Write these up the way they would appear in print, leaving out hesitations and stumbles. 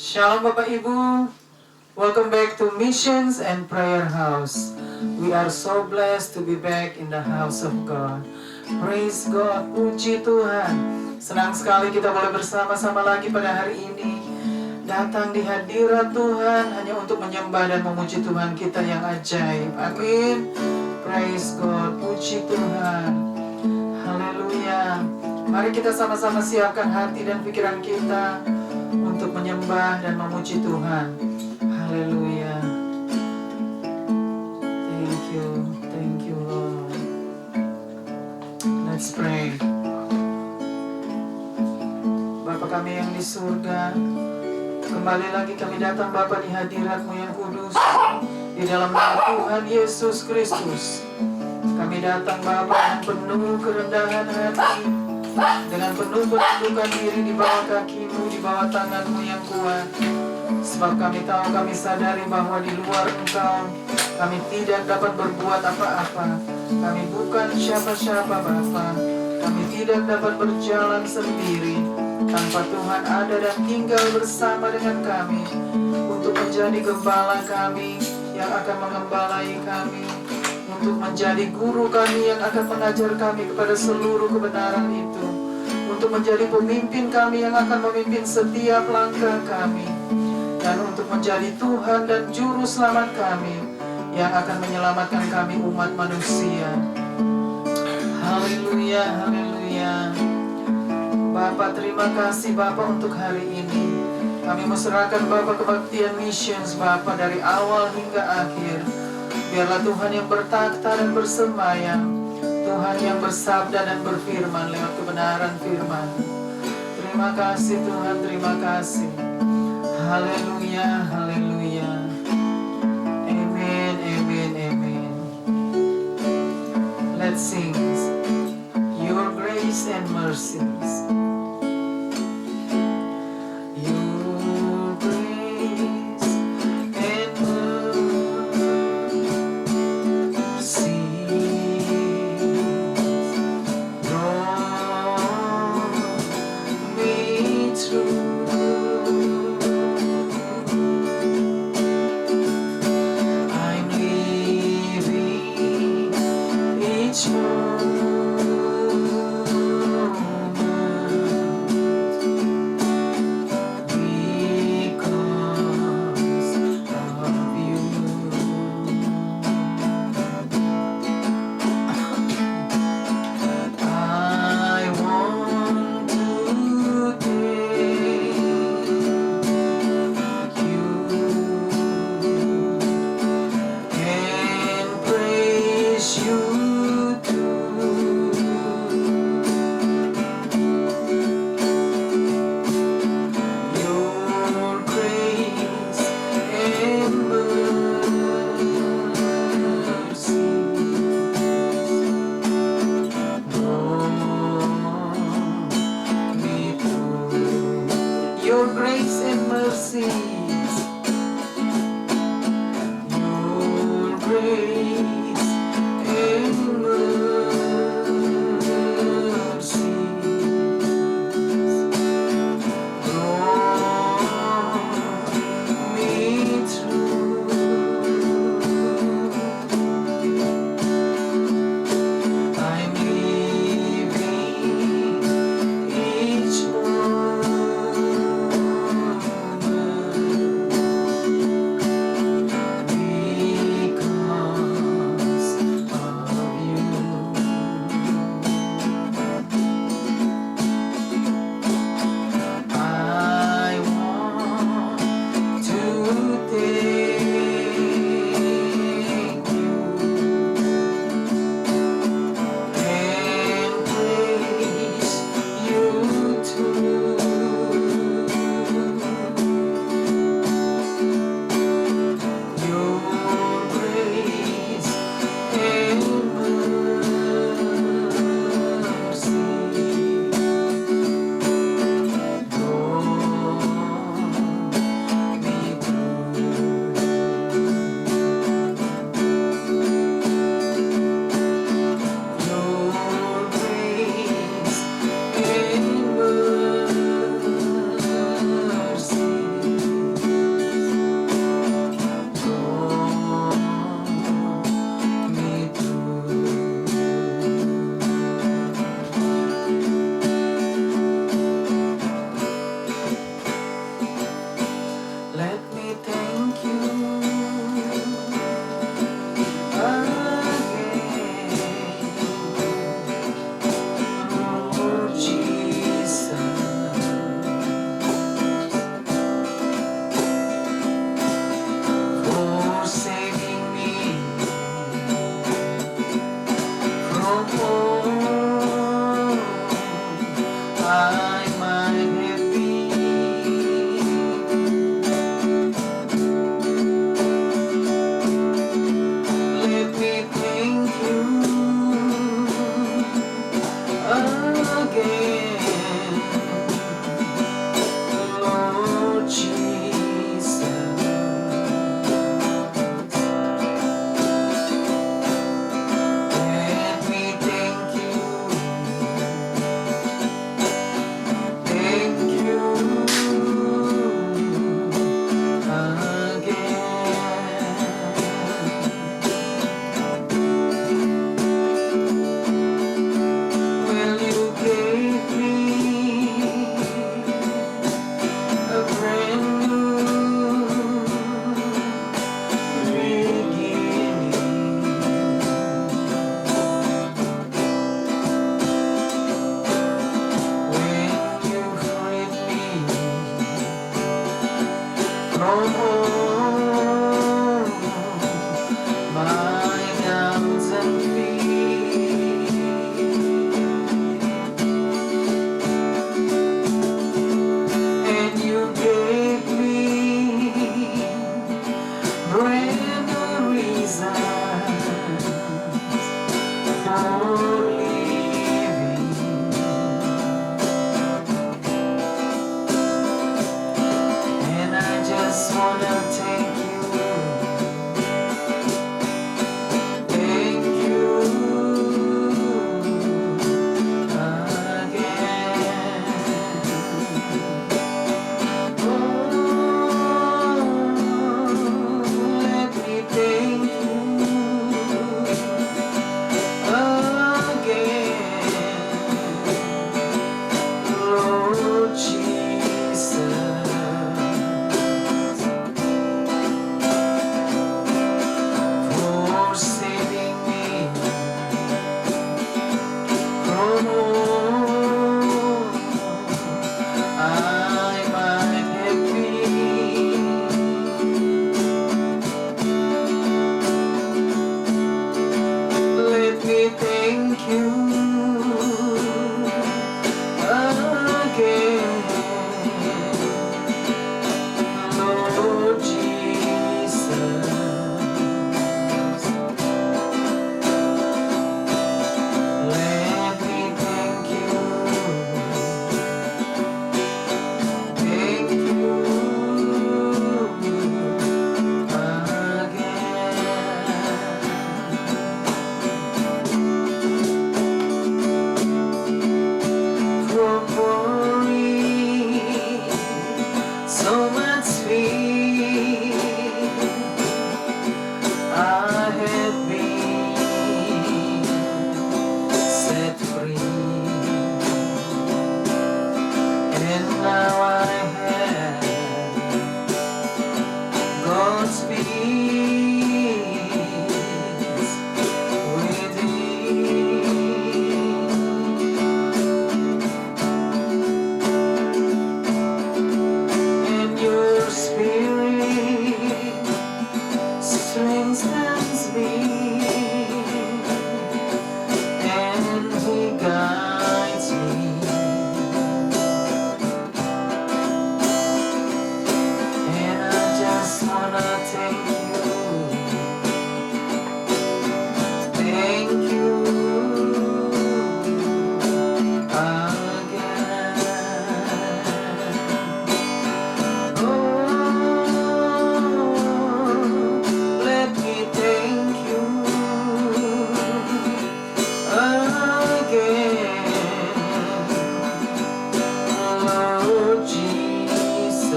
Shalom Bapak Ibu, welcome back to Missions and Prayer House. We are so blessed to be back in the house of God. Praise God, puji Tuhan. Senang sekali kita boleh bersama-sama lagi pada hari ini. Datang di hadirat Tuhan hanya untuk menyembah dan memuji Tuhan kita yang ajaib. Amin. Praise God, puji Tuhan. Haleluya. Mari kita sama-sama siapkan hati dan pikiran kita untuk menyembah dan memuji Tuhan. Haleluya. Thank you Lord. Let's pray. Bapa kami yang di surga, kembali lagi kami datang Bapa di hadirat-Mu yang kudus, di dalam nama Tuhan Yesus Kristus. Kami datang Bapa dengan penuh kerendahan hati, dengan penuh penundukan diri di bawah kaki-Mu, di bawah tangan-Mu yang kuat. Sebab kami tahu, kami sadari bahwa di luar Engkau kami tidak dapat berbuat apa-apa. Kami bukan siapa-siapa Bapa. Kami tidak dapat berjalan sendiri tanpa Tuhan ada dan tinggal bersama dengan kami untuk menjadi gembala kami yang akan mengembalai kami, untuk menjadi guru kami yang akan mengajar kami kepada seluruh kebenaran itu, untuk menjadi pemimpin kami yang akan memimpin setiap langkah kami, dan untuk menjadi Tuhan dan Juru Selamat kami yang akan menyelamatkan kami umat manusia. Haleluya, haleluya. Bapa, terima kasih Bapa untuk hari ini. Kami menserahkan Bapa kebaktian missions Bapa dari awal hingga akhir. Biarlah Tuhan yang bertakhta dan bersemayam, Tuhan yang bersabda dan berfirman lewat kebenaran firman. Terima kasih Tuhan, terima kasih. Haleluya, haleluya. Amen, amen, amen. Let's sing Your grace and mercies. free. I have been set free, and now I have God's peace within. And your spirit strengthens me, and He guides me. And I just wanna thank you again. Oh, let me thank you again, Lord Jesus,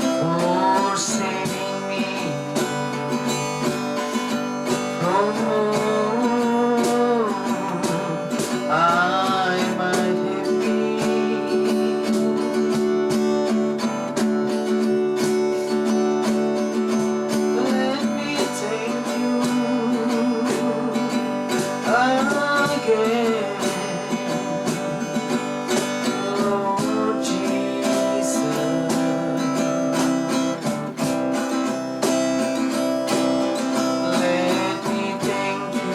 for saving me from all I might have been. Let me thank you again, Lord Jesus. Let me thank you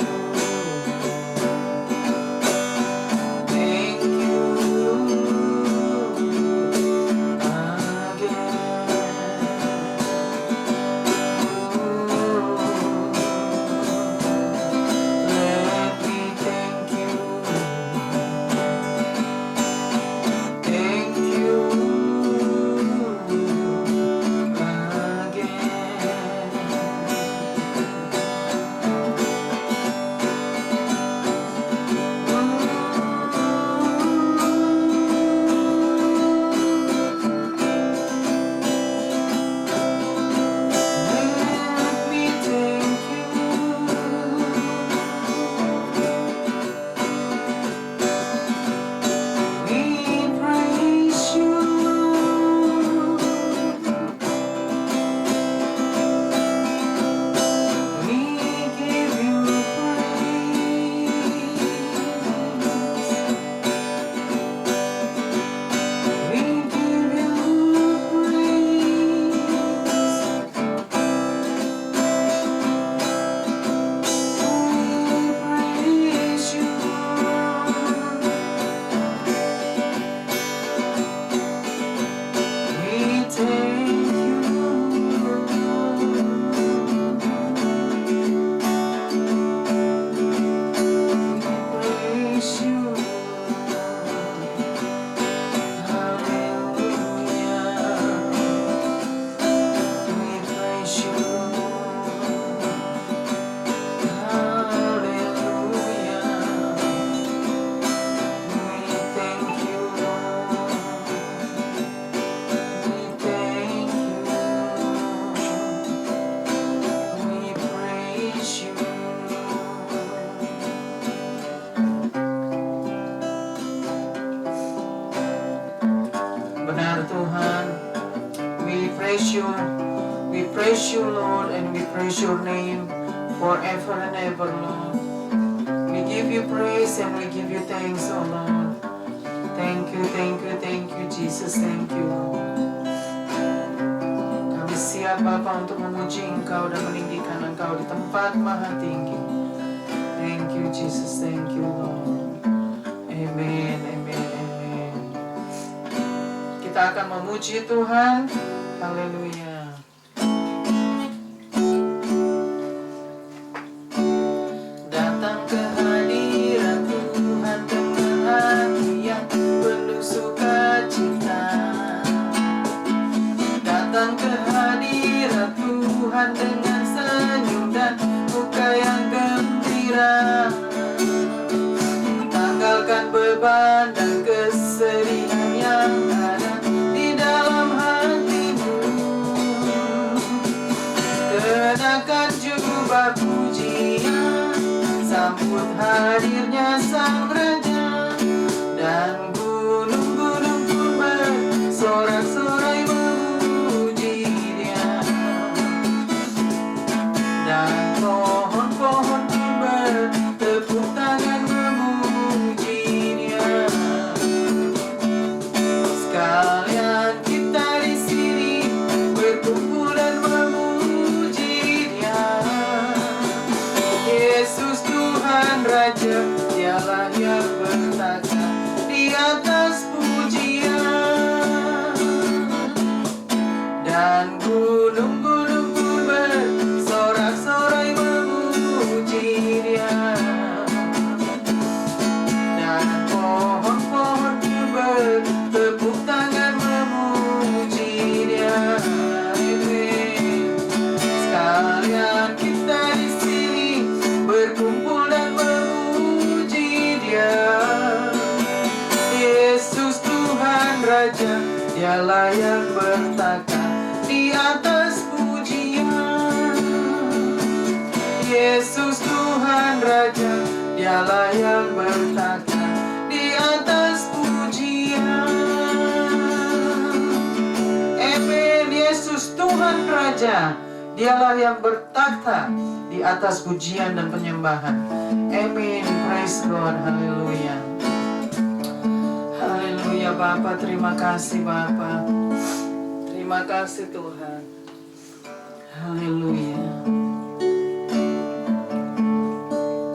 We praise you, Lord, and we praise your name forever and ever, Lord. We give you praise and we give you thanks, oh Lord. Thank you, Jesus, thank you, Lord. Kami siap, Bapa, untuk memuji Engkau dan meninggikan Engkau di tempat maha tinggi. Thank you, Jesus, thank you, Lord. Amen, amen, amen. Kita akan memuji Tuhan. Haleluya. Datang ke hadirat Tuhan dengan hati yang penuh sukacita. Datang ke hadirat Tuhan dengan senyum dan muka yang gembira. Tanggalkan beban dan kesedihan. hadirnya Sang Raja, dan gunung-gunung pun bersorak-sorai memuji Dia, dan pohon-pohon pun bertepuk tangan memuji Dia. Sekalian kita di sini berkumpul dan memuji Dia. Yesus Tuhan Raja, Dialah yang bertata di atas pujian, dan gunung-gunung pun bersorak-sorai memuji Dia, dan pohon-pohon pun bertepuk tangan memuji Dia. Amin. Sekalian kita di sini berkumpul dan memuji Dia. Yesus Tuhan Raja, Dialah yang bertata di atas pujian. Yesus Tuhan Raja, Dialah yang bertata di atas pujian. Amin. Yesus Tuhan Raja, Dialah yang bertata di atas pujian dan penyembahan. Amin. Praise God. Haleluya. Haleluya Bapa, terima kasih Bapa. Terima kasih Tuhan. Haleluya.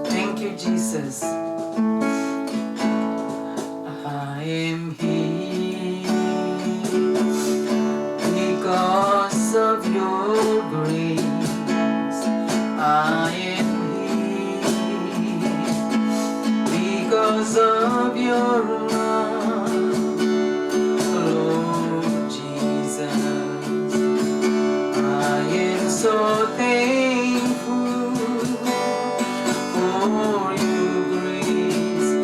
Thank you Jesus. I am here because of your grace. I am here because of your love, Lord Jesus. I am so thankful for your grace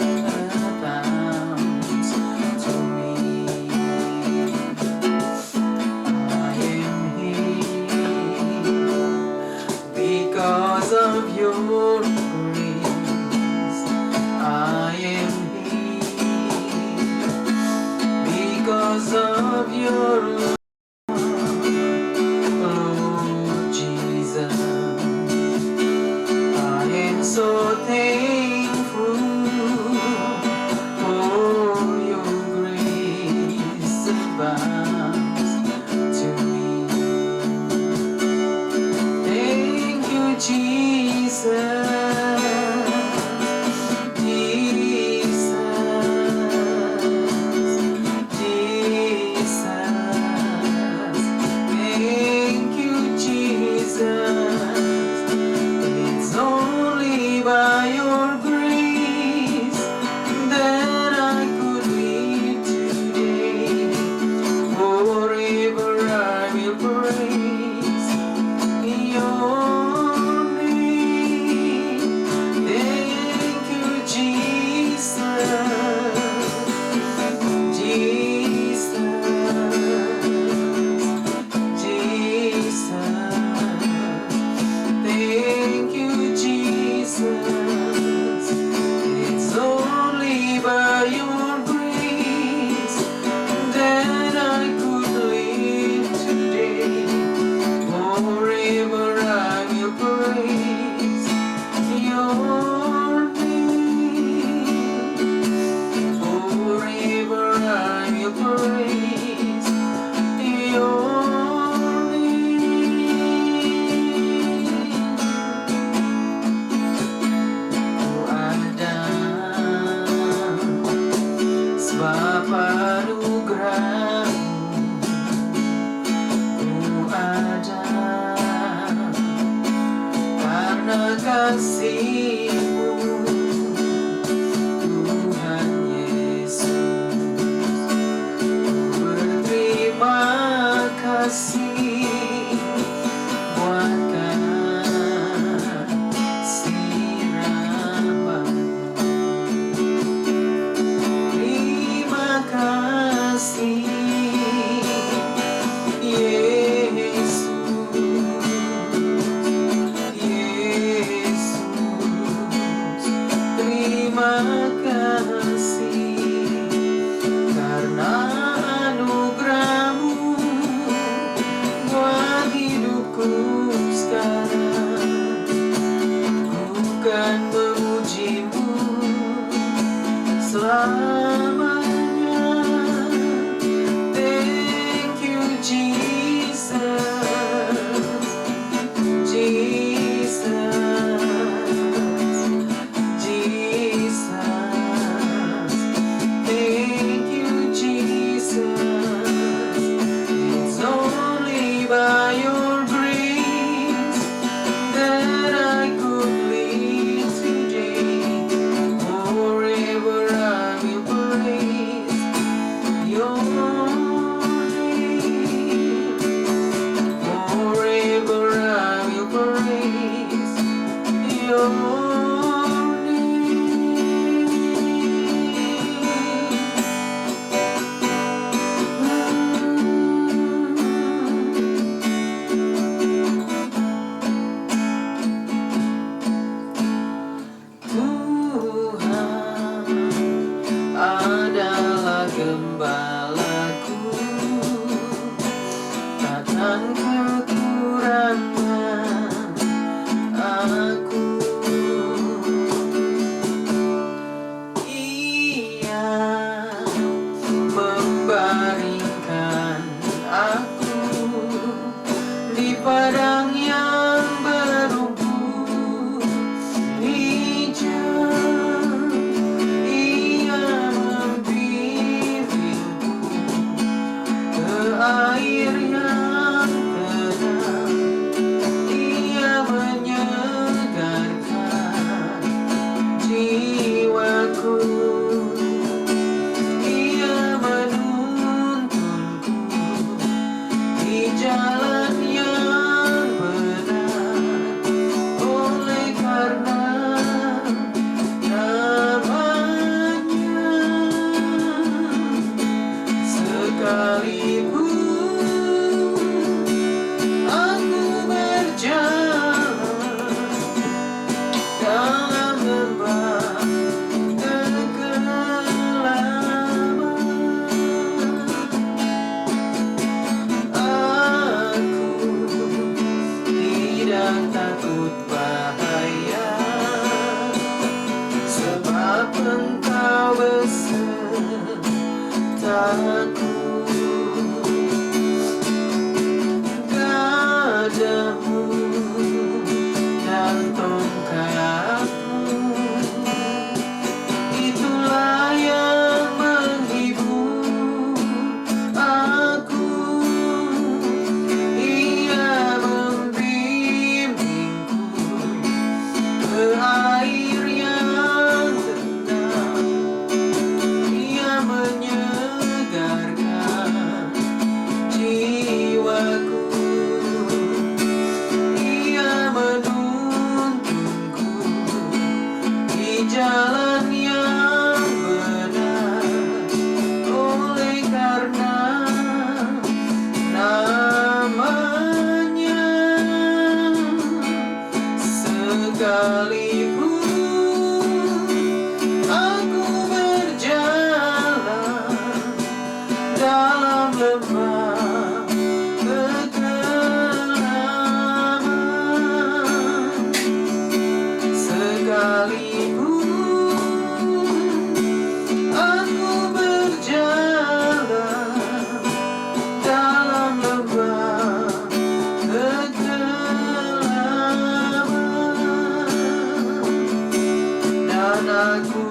abounds to me. I am here because of your grace. I am here because of your love, Lord Jesus. I am so thankful for your grace abounds to me. Thank you, Jesus. Thank you, Jesus. It's only by your grace that I could live today. Forever I will praise your name. Thank you, Jesus. Thank you, Jesus. It's only by your grace that I could live today. Forever I will praise your name. Forever I will praise your sebab anugerah-Mu ku ada, karena kasih-Mu Tuhan Yesus. Ku berterima kasih buat kasih rahmat-Mu. Terima kasih Yesus, Yesus. gembalaku, takkan kekurangan aku. Ia membaringkan aku di padang yang berumput hijau. Ia membimbingku ke air yang tenang. Ia menyegarkan jiwaku. Ia menuntunku di jalan yang benar, oleh karena namanya. Sekalipun aku berjalan dalam lembah kegelapan, aku tidak takut bahaya, sebab Engkau besertaku. Gadamu dan tongkatmu, itulah yang menghibur aku. Ia membimbingku ke air yang tenang. Ia menyegarkan jiwaku. Ia menuntunku di jalan yang benar, oleh karena namanya. Sekalipun aku berjalan dalam lembah kegelapan, sekalipun aku berjalan dalam lembah kegelapan, dan aku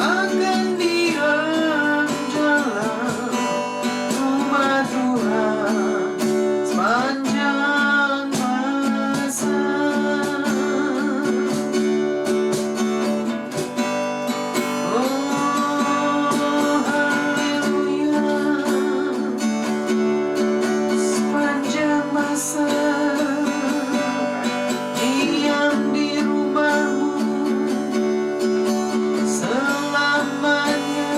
akan diam dalam rumah Tuhan sepanjang masa. Oh, haleluya, sepanjang masa diam di rumahmu selamanya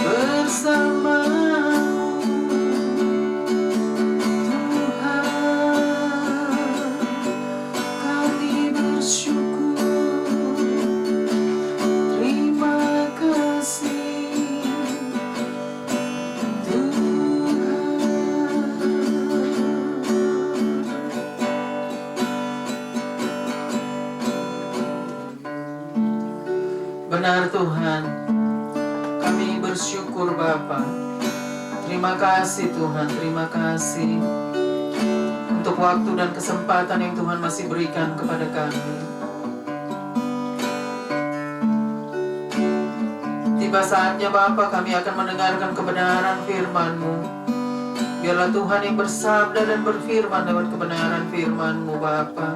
bersamamu. Tuhan, kami bersyukur, terima kasih Tuhan. Benar Tuhan, kami bersyukur Bapa. Terima kasih Tuhan, terima kasih untuk waktu dan kesempatan yang Tuhan masih berikan kepada kami. Tiba saatnya Bapa, kami akan mendengarkan kebenaran firman-Mu. Biarlah Tuhan yang bersabda dan berfirman lewat kebenaran firman-Mu Bapa.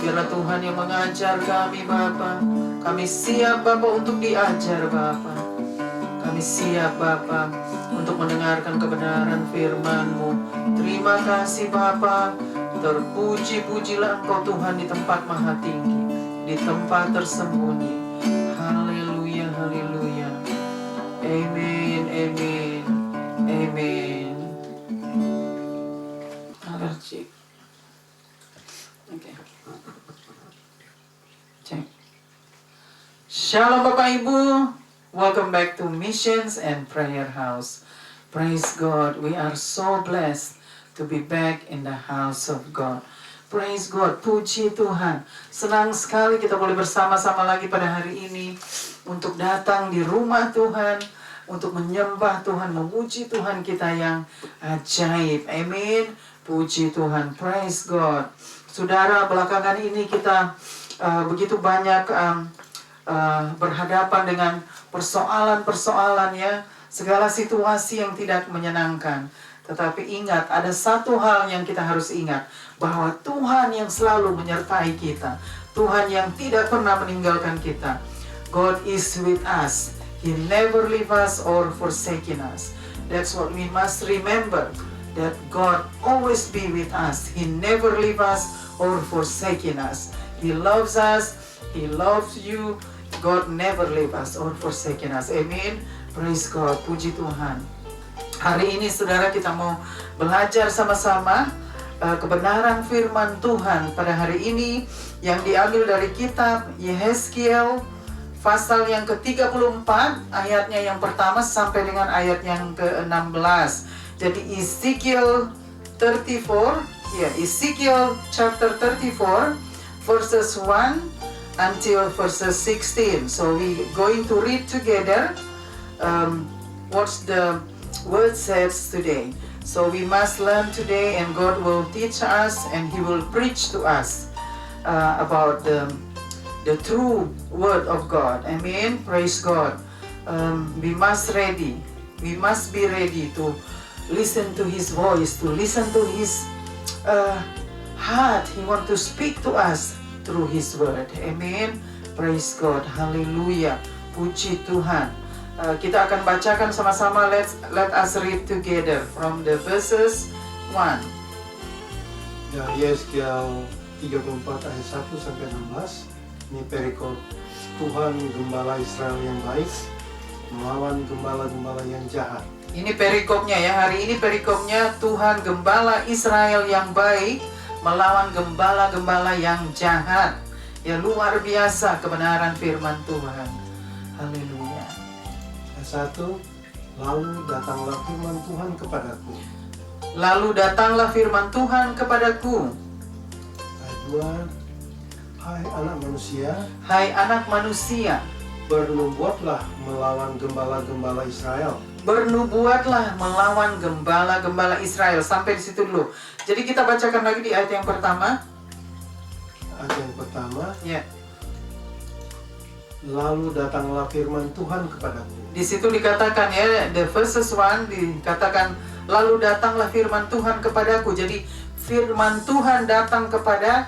Biarlah Tuhan yang mengajar kami Bapa. Kami siap Bapa untuk diajar Bapa. Kami siap Bapa untuk mendengarkan kebenaran firman-Mu. Terima kasih Bapa. Terpuji-pujilah Engkau Tuhan di tempat maha tinggi, di tempat tersembunyi. Haleluya, haleluya. Amin, amin, amin. Alergi. Oke. Cek. Shalom Bapak Ibu, welcome back to Missions and Prayer House. Praise God, we are so blessed to be back in the house of God. Praise God, puji Tuhan. Senang sekali kita boleh bersama-sama lagi pada hari ini untuk datang di rumah Tuhan, untuk menyembah Tuhan, memuji Tuhan kita yang ajaib. Amin. Puji Tuhan, praise God. Saudara, belakangan ini kita begitu banyak berhadapan dengan persoalan-persoalan ya, segala situasi yang tidak menyenangkan. Tetapi ingat, ada satu hal yang kita harus ingat, bahwa Tuhan yang selalu menyertai kita, Tuhan yang tidak pernah meninggalkan kita. God is with us. He never leave us or forsaken us. That's what we must remember, that God always be with us. He never leave us or forsaken us. He loves us. He loves you. God never leave us or forsaken us. Amen. Praise God. Puji Tuhan. Hari ini saudara kita mau belajar sama-sama kebenaran firman Tuhan pada hari ini yang diambil dari kitab Yehezkiel pasal yang ke-34 ayatnya yang pertama sampai dengan ayat yang ke-16. Jadi Ezekiel 34, Ezekiel chapter 34 verses 1 until verses 16. So we going to read together what the word says today. So we must learn today, and God will teach us, and He will preach to us about the true word of God. Amen. Praise God. We must be ready to listen to His voice, to listen to His heart. He wants to speak to us through His word. Amen. Praise God. Hallelujah. Puji Tuhan. Kita akan bacakan sama-sama. Let us read together from the verses 1. Ya, Yehezkiel 34 ayat 1 sampai 16. Ini perikop Tuhan gembala Israel yang baik melawan gembala-gembala yang jahat. Ini perikopnya ya. Hari ini perikopnya Tuhan gembala Israel yang baik melawan gembala-gembala yang jahat. Ya, luar biasa kebenaran firman Tuhan. Haleluya. Ayat 1, lalu datanglah firman Tuhan kepadaku. Lalu datanglah firman Tuhan kepadaku. Ayat 2, hai anak manusia, Hai anak manusia, bernubuatlah melawan gembala-gembala Israel. bernubuatlah melawan gembala-gembala Israel. Sampai di situ dulu. Jadi kita bacakan lagi di ayat yang pertama. Ayat yang pertama, Ya. lalu datanglah firman Tuhan kepadaku. Di situ dikatakan ya, the verses 1 dikatakan lalu datanglah firman Tuhan kepadaku. Jadi firman Tuhan datang kepada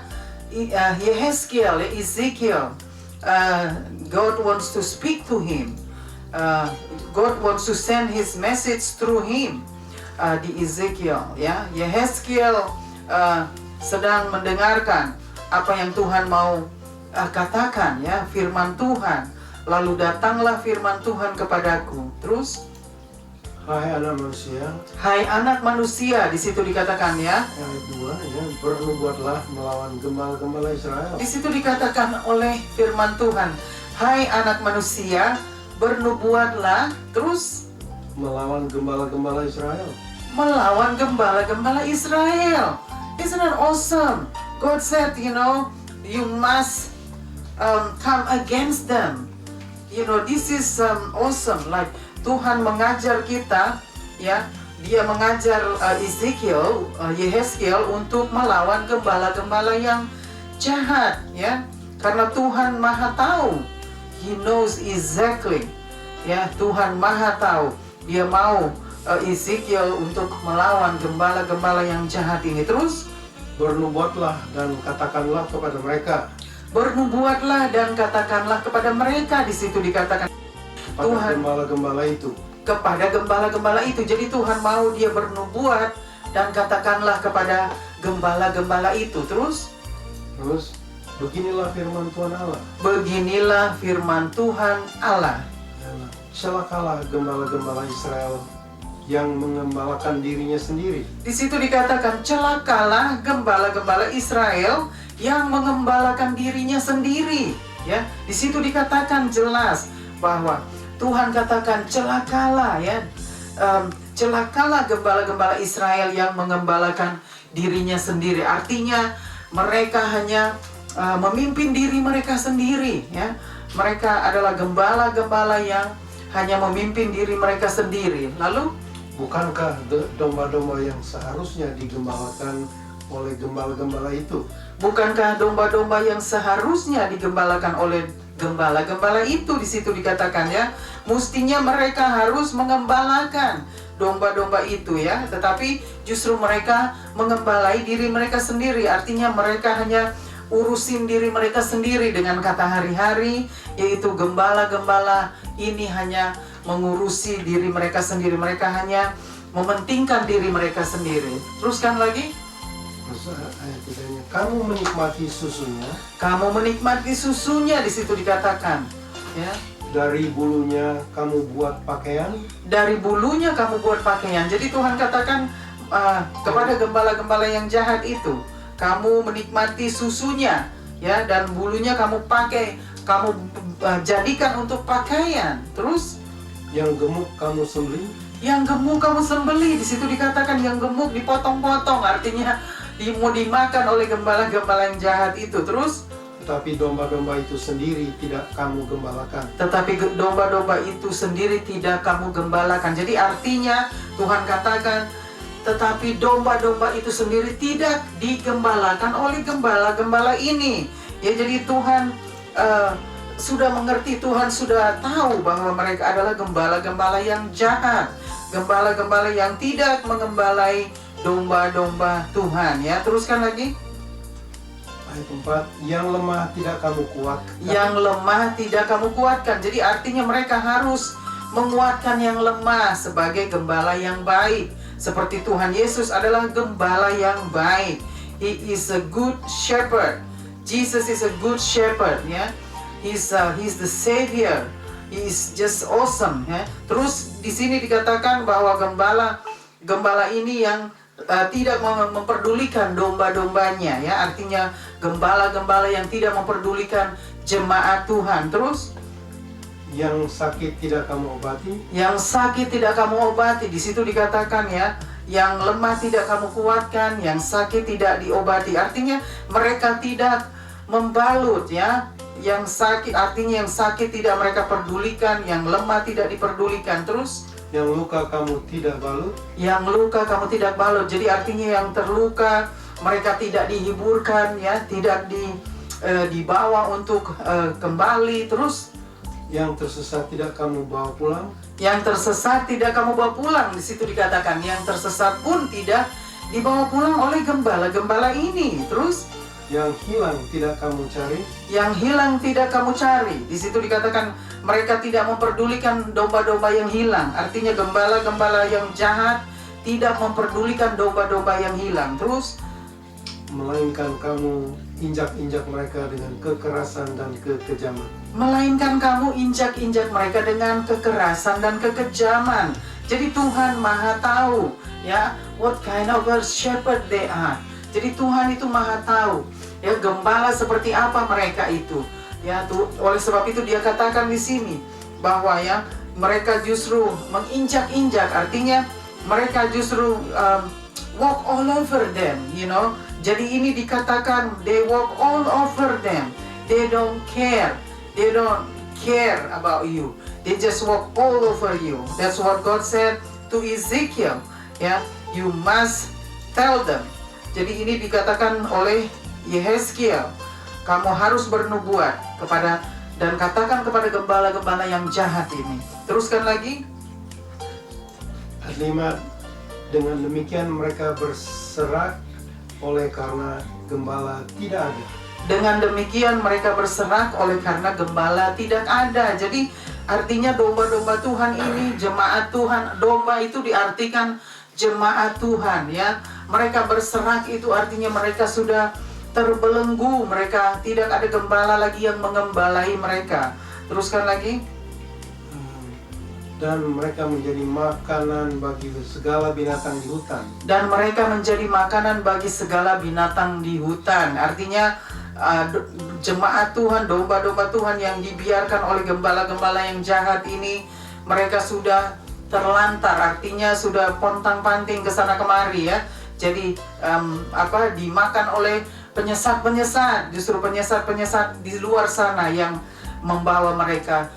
Yehezkiel, Ezekiel. God wants to speak to him. God wants to send His message through him. Di Ezekiel ya, Yehezkiel sedang mendengarkan apa yang Tuhan mau katakan ya, firman Tuhan. Lalu datanglah firman Tuhan kepadaku. Terus, Hai anak manusia, hai anak manusia, di situ dikatakan ya. ayat 2 ya, bernubuatlah melawan gembala-gembala Israel. Di situ dikatakan oleh firman Tuhan, hai anak manusia, bernubuatlah. Terus, Melawan gembala-gembala Israel. melawan gembala-gembala Israel. Isn't that awesome? God said, you know, you must come against them. You know, this is awesome. Like Tuhan mengajar kita, ya, Dia mengajar Yehezkiel untuk melawan gembala-gembala yang jahat, ya. Karena Tuhan Maha tahu. He knows exactly. Ya, Tuhan Maha tahu. Dia mau Ezekiel untuk melawan gembala-gembala yang jahat ini. Terus, Bernubuatlah dan katakanlah kepada mereka. bernubuatlah dan katakanlah kepada mereka. Di situ dikatakan Kepada Tuhan gembala-gembala itu. kepada gembala-gembala itu. Jadi Tuhan mau dia bernubuat dan katakanlah kepada gembala-gembala itu. Terus, beginilah firman Tuhan Allah. beginilah firman Tuhan Allah. Celakalah gembala-gembala Israel yang mengembalakan dirinya sendiri. Di situ dikatakan celakalah gembala-gembala Israel yang mengembalakan dirinya sendiri. Ya, di situ dikatakan jelas bahwa Tuhan katakan celakalah ya, celakalah gembala-gembala Israel yang mengembalakan dirinya sendiri. Artinya mereka hanya memimpin diri mereka sendiri ya. Mereka adalah gembala-gembala yang hanya memimpin diri mereka sendiri. Lalu bukankah domba-domba yang seharusnya digembalakan oleh gembala-gembala itu? bukankah domba-domba yang seharusnya digembalakan oleh gembala-gembala itu di situ dikatakan ya, mestinya mereka harus mengembalakan domba-domba itu ya, tetapi justru mereka mengembalai diri mereka sendiri. Artinya mereka hanya urusin diri mereka sendiri dengan kata hari-hari, yaitu gembala-gembala ini hanya mengurusi diri mereka sendiri. Mereka hanya mementingkan diri mereka sendiri. Teruskan lagi. Terus ayat 3-nya, kamu menikmati susunya, Kamu menikmati susunya di situ dikatakan ya. dari bulunya kamu buat pakaian, Dari bulunya kamu buat pakaian. Jadi Tuhan katakan kepada gembala-gembala yang jahat itu, kamu menikmati susunya ya, dan bulunya kamu pakai, kamu jadikan untuk pakaian. Terus yang gemuk kamu sembelih, yang gemuk kamu sembelih. Di situ dikatakan yang gemuk dipotong-potong, artinya mau dimakan oleh gembala-gembala yang jahat itu. Terus tetapi domba-domba itu sendiri tidak kamu gembalakan. tetapi domba-domba itu sendiri tidak kamu gembalakan. Jadi artinya Tuhan katakan, tetapi domba-domba itu sendiri tidak digembalakan oleh gembala-gembala ini. Ya, jadi Tuhan sudah mengerti, Tuhan sudah tahu bahwa mereka adalah gembala-gembala yang jahat, gembala-gembala yang tidak mengembalai domba-domba Tuhan ya. Teruskan lagi. Ayat 4, yang lemah tidak kamu kuatkan. Yang lemah tidak kamu kuatkan. Jadi artinya mereka harus menguatkan yang lemah sebagai gembala yang baik. Seperti Tuhan Yesus adalah gembala yang baik. He is a good shepherd. Jesus is a good shepherd ya. He's the savior. He is just awesome ya. Terus di sini dikatakan bahwa gembala ini yang tidak memperdulikan domba-dombanya ya. Artinya gembala-gembala yang tidak memperdulikan jemaat Tuhan. Terus Yang sakit tidak kamu obati, yang sakit tidak kamu obati. Di situ dikatakan ya, yang lemah tidak kamu kuatkan, yang sakit tidak diobati. Artinya mereka tidak membalut ya. Yang sakit artinya yang sakit tidak mereka pedulikan, yang lemah tidak diperdulikan. Terus yang luka kamu tidak balut, yang luka kamu tidak balut. Jadi artinya yang terluka mereka tidak dihiburkan ya, tidak dibawa untuk kembali. Terus yang tersesat tidak kamu bawa pulang, yang tersesat tidak kamu bawa pulang. Di situ dikatakan yang tersesat pun tidak dibawa pulang oleh gembala-gembala ini. Terus yang hilang tidak kamu cari, yang hilang tidak kamu cari. Di situ dikatakan mereka tidak memperdulikan domba-domba yang hilang. Artinya gembala-gembala yang jahat tidak memperdulikan domba-domba yang hilang. Terus melainkan kamu injak-injak mereka dengan kekerasan dan kekejaman. melainkan kamu injak-injak mereka dengan kekerasan dan kekejaman. Jadi Tuhan Maha tahu ya, what kind of a shepherd they are. Jadi Tuhan itu Maha tahu ya, gembala seperti apa mereka itu. Ya, oleh sebab itu dia katakan di sini bahwa ya mereka justru menginjak-injak, artinya mereka justru walk all over them, you know. Jadi ini dikatakan they walk all over them. They don't care. They don't care about you. They just walk all over you. That's what God said to Ezekiel. Ya, you must tell them. Jadi ini dikatakan oleh Yehezkiel, kamu harus bernubuat kepada dan katakan kepada gembala-gembala yang jahat ini. Teruskan lagi. Ayat 5, dengan demikian mereka berserak oleh karena gembala tidak ada. Dengan demikian mereka berserak oleh karena gembala tidak ada. Jadi artinya domba-domba Tuhan ini, jemaat Tuhan. Domba itu diartikan jemaat Tuhan ya. Mereka berserak itu artinya mereka sudah terbelenggu. Mereka tidak ada gembala lagi yang mengembalai mereka. Teruskan lagi. Dan mereka menjadi makanan bagi segala binatang di hutan. Dan mereka menjadi makanan bagi segala binatang di hutan. Artinya jemaat Tuhan, domba-domba Tuhan yang dibiarkan oleh gembala-gembala yang jahat ini, mereka sudah terlantar, artinya sudah pontang-panting ke sana kemari ya. Jadi dimakan oleh penyesat-penyesat, justru penyesat-penyesat di luar sana yang membawa mereka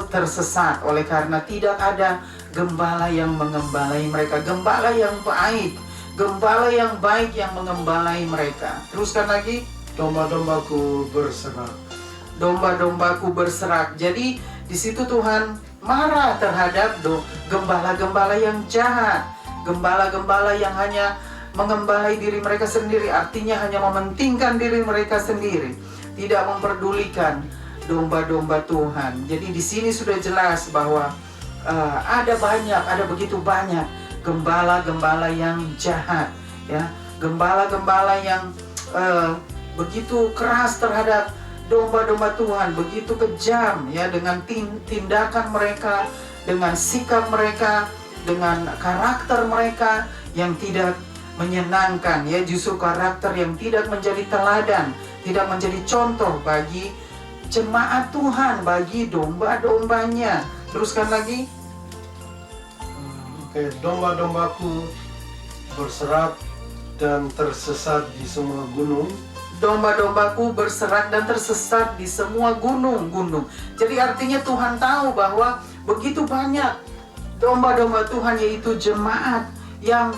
tersesat oleh karena tidak ada gembala yang mengembalai mereka, gembala yang baik, gembala yang baik yang mengembalai mereka. Teruskan lagi. Domba-dombaku berserak. Domba-dombaku berserak. Jadi di situ Tuhan marah terhadap gembala-gembala yang jahat, gembala-gembala yang hanya mengembalai diri mereka sendiri, artinya hanya mementingkan diri mereka sendiri, tidak memperdulikan domba-domba Tuhan. Jadi di sini sudah jelas bahwa ada begitu banyak gembala-gembala yang jahat, ya, gembala-gembala yang begitu keras terhadap domba-domba Tuhan, begitu kejam ya dengan tindakan mereka, dengan sikap mereka, dengan karakter mereka yang tidak menyenangkan ya, justru karakter yang tidak menjadi teladan, tidak menjadi contoh bagi jemaat Tuhan, bagi domba-dombanya. Teruskan lagi. Oke, domba-dombaku berserak dan tersesat di semua gunung. Domba-dombaku berserak dan tersesat di semua gunung-gunung. Jadi artinya Tuhan tahu bahwa begitu banyak domba-domba Tuhan, yaitu jemaat yang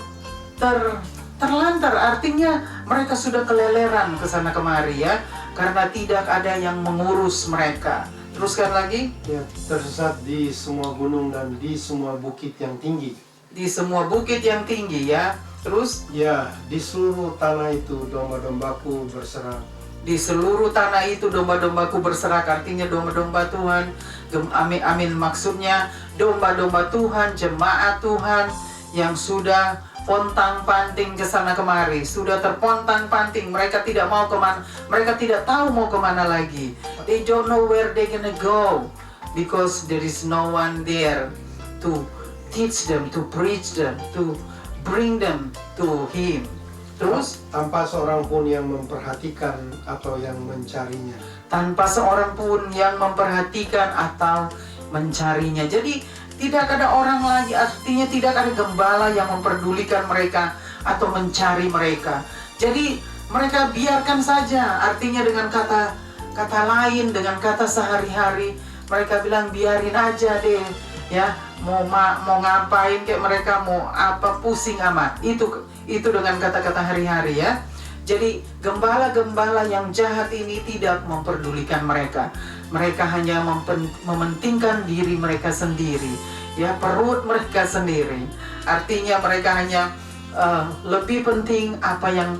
terlantar, artinya mereka sudah keleleran ke sana kemari ya, karena tidak ada yang mengurus mereka. Teruskan lagi. Ya, tersesat di semua gunung dan di semua bukit yang tinggi. Di semua bukit yang tinggi ya. Terus. Ya, di seluruh tanah itu domba-dombaku berserak. Di seluruh tanah itu domba-dombaku berserak, artinya domba-domba Tuhan. Amin, maksudnya domba-domba Tuhan, jemaat Tuhan yang sudah pontang-panting ke sana kemari, sudah terpontang-panting, mereka tidak mau kemana, mereka tidak tahu mau kemana lagi. They don't know where they gonna go because there is no one there to teach them, to preach them, to bring them to Him. Terus tanpa seorang pun yang memperhatikan atau yang mencarinya. Tanpa seorang pun yang memperhatikan atau mencarinya. Jadi tidak ada orang lagi, artinya tidak ada gembala yang memperdulikan mereka atau mencari mereka. Jadi mereka biarkan saja, artinya dengan kata lain, dengan kata sehari-hari, mereka bilang biarin aja deh, ya, mau ngapain kayak mereka, mau apa, pusing amat. Itu dengan kata-kata hari-hari ya. Jadi gembala-gembala yang jahat ini tidak memperdulikan mereka. Mereka hanya mementingkan diri mereka sendiri, ya, perut mereka sendiri. Artinya mereka hanya lebih penting apa yang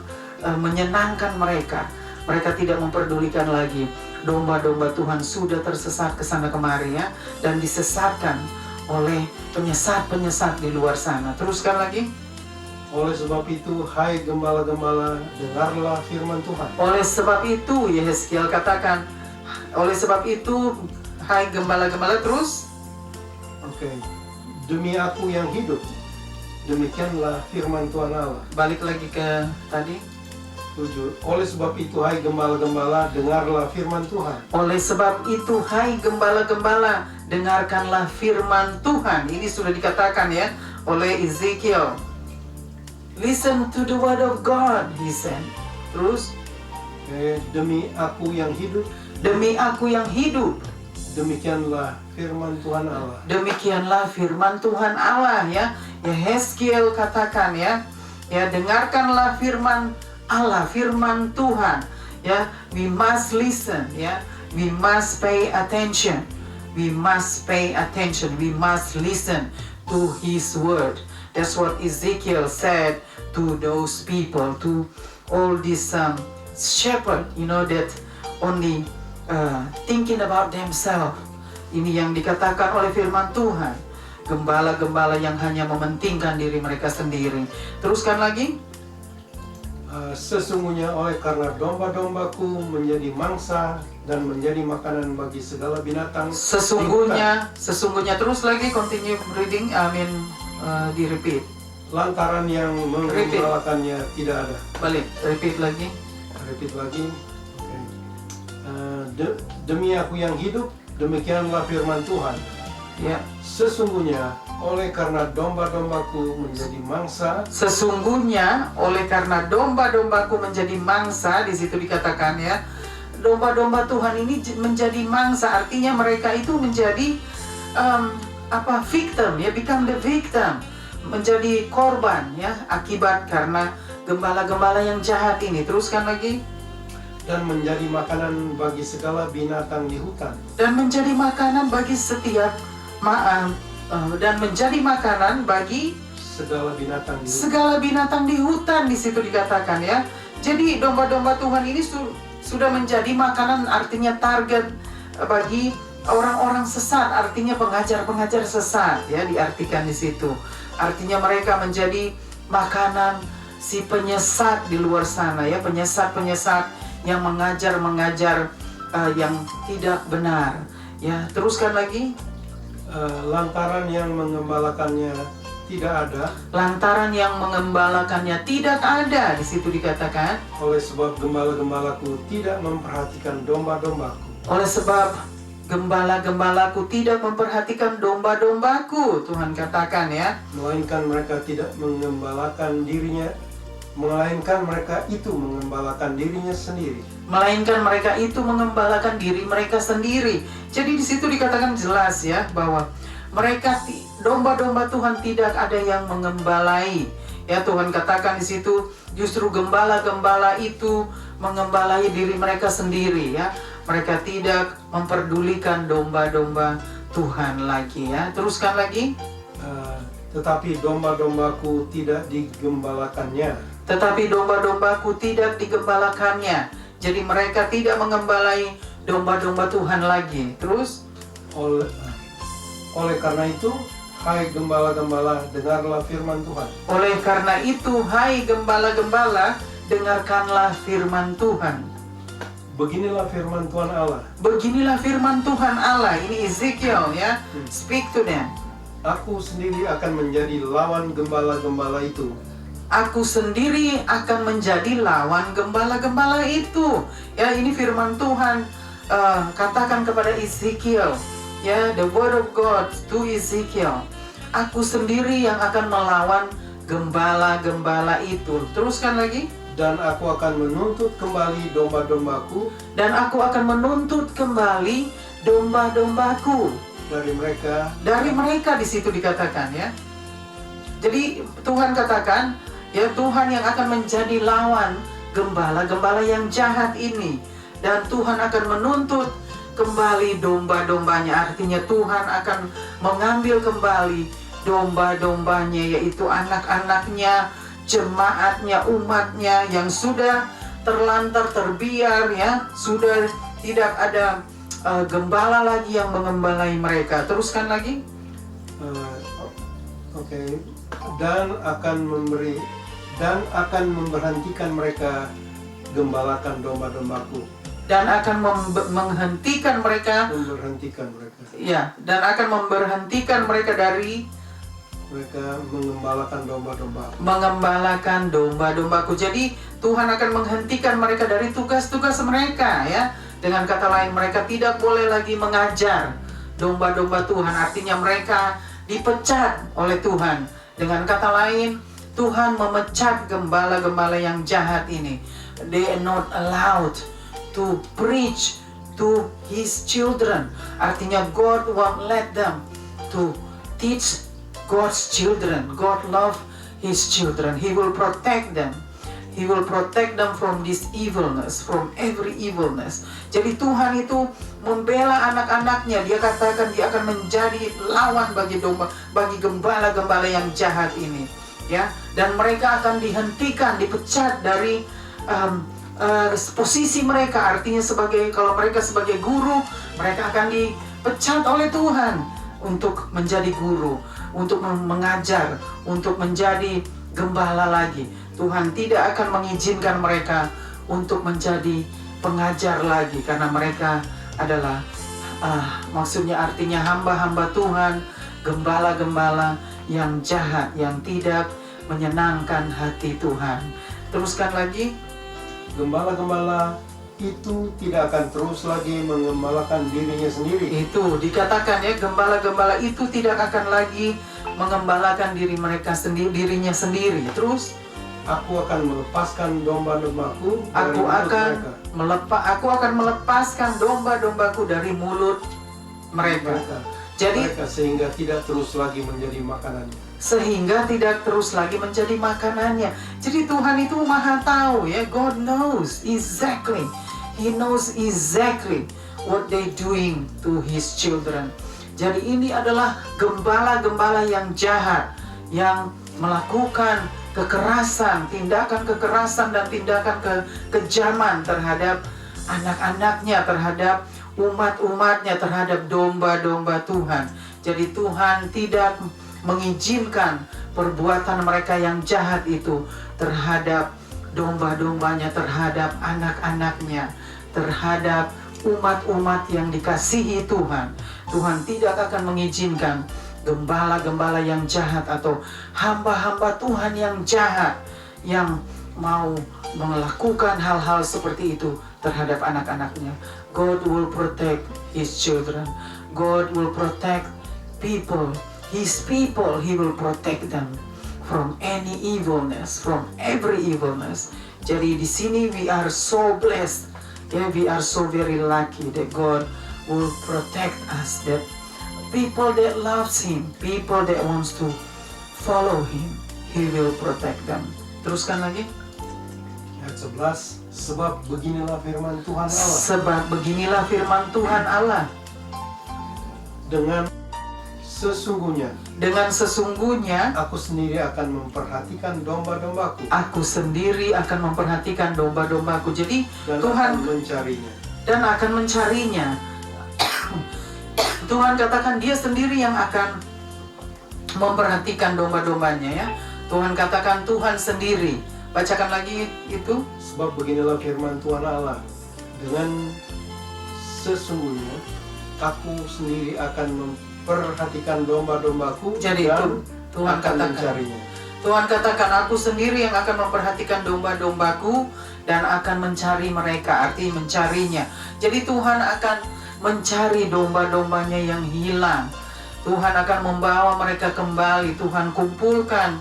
menyenangkan mereka. Mereka tidak memperdulikan lagi. Domba-domba Tuhan sudah tersesat ke sana kemari ya, dan disesatkan oleh penyesat-penyesat di luar sana. Teruskan lagi. Oleh sebab itu, hai gembala-gembala, dengarlah firman Tuhan. Oleh sebab itu, Yehezkiel katakan, oleh sebab itu, hai gembala-gembala, terus. Oke. Demi aku yang hidup, demikianlah firman Tuhan Allah. Balik lagi ke tadi. 7. Oleh sebab itu, hai gembala-gembala, dengarlah firman Tuhan. Oleh sebab itu, hai gembala-gembala, dengarkanlah firman Tuhan. Ini sudah dikatakan ya oleh Ezekiel. Listen to the word of God, he said. Terus, demi aku yang hidup, demi aku yang hidup, demikianlah firman Tuhan Allah. Demikianlah firman Tuhan Allah ya. Yehezkiel katakan ya, dengarkanlah firman Allah, firman Tuhan ya. We must listen ya. We must pay attention. We must pay attention. We must listen to His word. That's what Ezekiel said to those people, to all these shepherd, that only thinking about themselves. Ini yang dikatakan oleh firman Tuhan. Gembala-gembala yang hanya mementingkan diri mereka sendiri. Teruskan lagi. Sesungguhnya oleh karena domba-dombaku menjadi mangsa dan menjadi makanan bagi segala binatang. Sesungguhnya terus lagi, continue reading, di repeat. Lantaran yang menggembalakannya tidak ada. Balik, repeat lagi. Repeat lagi. Okay. Demi aku yang hidup, demikianlah firman Tuhan. Ya, Sesungguhnya oleh karena domba-dombaku menjadi mangsa, sesungguhnya oleh karena domba-dombaku menjadi mangsa, di situ dikatakan ya, domba-domba Tuhan ini menjadi mangsa, artinya mereka itu menjadi victim ya, become the victim, menjadi korban ya, akibat karena gembala-gembala yang jahat ini. Teruskan lagi. dan menjadi makanan bagi segala binatang di hutan. Dan menjadi makanan bagi setiap dan menjadi makanan bagi Segala binatang di hutan. segala binatang di hutan, di situ dikatakan ya. Jadi domba-domba Tuhan ini sudah menjadi makanan, artinya target bagi orang-orang sesat, artinya pengajar-pengajar sesat ya, diartikan di situ. Artinya mereka menjadi makanan si penyesat di luar sana ya, penyesat-penyesat yang mengajar yang tidak benar ya. Teruskan lagi. Lantaran yang mengembalakannya tidak ada, Lantaran yang mengembalakannya tidak ada, di situ dikatakan. oleh sebab gembala-gembalaku tidak memperhatikan domba-dombaku. Oleh sebab gembala-gembalaku tidak memperhatikan domba-dombaku, Tuhan katakan ya. Melainkan mereka itu mengembalakan dirinya sendiri. Melainkan mereka itu mengembalakan diri mereka sendiri. Jadi di situ dikatakan jelas ya, bahwa mereka domba-domba Tuhan tidak ada yang mengembalai. Ya, Tuhan katakan di situ justru gembala-gembala itu mengembalai diri mereka sendiri ya. Mereka tidak memperdulikan domba-domba Tuhan lagi ya. Teruskan lagi. Tetapi domba-dombaku tidak digembalakannya. Tetapi domba-dombaku tidak digembalakannya. Jadi mereka tidak mengembalai domba-domba Tuhan lagi. Terus, oleh karena itu, hai gembala-gembala, dengarlah firman Tuhan. oleh karena itu, hai gembala-gembala, dengarkanlah firman Tuhan. Beginilah firman Tuhan Allah. Beginilah firman Tuhan Allah. Ini Ezekiel ya. Speak to them. Aku sendiri akan menjadi lawan gembala-gembala itu. Aku sendiri akan menjadi lawan gembala-gembala itu. Ya, ini firman Tuhan katakan kepada Ezekiel. Ya, the word of God to Ezekiel. Aku sendiri yang akan melawan gembala-gembala itu. Teruskan lagi. Dan aku akan menuntut kembali domba-dombaku. Dan aku akan menuntut kembali domba-dombaku. Dari mereka di situ dikatakan ya. Jadi Tuhan katakan ya, Tuhan yang akan menjadi lawan gembala-gembala yang jahat ini, dan Tuhan akan menuntut kembali domba-dombanya. Artinya Tuhan akan mengambil kembali domba-dombanya, yaitu anak-anaknya, jemaatnya, umatnya yang sudah terlantar, terbiar ya, sudah tidak ada gembala lagi yang mengembalai mereka. Teruskan lagi. Dan akan memberhentikan mereka gembalakan domba-dombaku. Dan akan memberhentikan mereka. Ya, dan akan memberhentikan mereka dari mereka mengembalakan domba-domba. Mengembalakan domba-dombaku. Jadi Tuhan akan menghentikan mereka dari tugas-tugas mereka ya. Dengan kata lain, mereka tidak boleh lagi mengajar domba-domba Tuhan. Artinya mereka dipecat oleh Tuhan. Dengan kata lain, Tuhan memecat gembala-gembala yang jahat ini. They are not allowed to preach to His children. Artinya God won't let them to teach God's children. God love His children. He will protect them. He will protect them from this evilness, from every evilness. Jadi Tuhan itu membela anak-anaknya. Dia katakan dia akan menjadi lawan bagi gembala-gembala yang jahat ini. Ya, dan mereka akan dihentikan, dipecat dari posisi mereka. Artinya kalau mereka sebagai guru, mereka akan dipecat oleh Tuhan untuk menjadi guru, untuk mengajar, untuk menjadi gembala lagi. Tuhan tidak akan mengizinkan mereka untuk menjadi pengajar lagi, karena mereka adalah maksudnya artinya hamba-hamba Tuhan, gembala-gembala yang jahat, yang tidak menyenangkan hati Tuhan. Teruskan lagi. Gembala-gembala itu tidak akan terus lagi mengembalakan dirinya sendiri. Itu dikatakan ya, gembala-gembala itu tidak akan lagi mengembalakan dirinya sendiri. Terus Aku akan melepaskan domba-dombaku dari aku mulut akan melepaskan domba-dombaku dari mulut mereka. Jadi mereka sehingga tidak terus lagi menjadi makanannya. Jadi Tuhan itu maha tahu ya. God knows exactly. He knows exactly what they doing to His children. Jadi ini adalah gembala-gembala yang jahat, yang melakukan kekerasan, tindakan kekerasan dan tindakan kekejaman terhadap anak-anaknya, terhadap umat-umatnya, terhadap domba-domba Tuhan. Jadi Tuhan tidak mengizinkan perbuatan mereka yang jahat itu terhadap domba-dombanya, terhadap anak-anaknya, terhadap umat-umat yang dikasihi Tuhan. Tuhan tidak akan mengizinkan gembala-gembala yang jahat atau hamba-hamba Tuhan yang jahat yang mau melakukan hal-hal seperti itu terhadap anak-anaknya. God will protect His children. God will protect people. His people, He will protect them from any evilness, from every evilness. Jadi di sini we are so blessed. Yeah, we are so very lucky that God will protect us, that people that loves Him, people that wants to follow Him, He will protect them. Teruskan lagi. Ayat 11, sebab beginilah firman Tuhan Allah. Sebab beginilah firman Tuhan Allah. Dengan sesungguhnya aku sendiri akan memperhatikan domba-dombaku. Aku sendiri akan memperhatikan domba-dombaku. Jadi Dan Tuhan akan mencarinya. Tuhan katakan Dia sendiri yang akan memperhatikan domba-dombanya ya. Tuhan katakan Tuhan sendiri. Bacakan lagi itu. Sebab beginilah firman Tuhan Allah. Dengan sesungguhnya aku sendiri akan memperhatikan domba-dombaku. Jadi dan Tuhan akan katakan mencarinya. Tuhan katakan aku sendiri yang akan memperhatikan domba-dombaku dan akan mencari mereka. Artinya mencarinya. Jadi Tuhan akan mencari domba-dombanya yang hilang. Tuhan akan membawa mereka kembali. Tuhan kumpulkan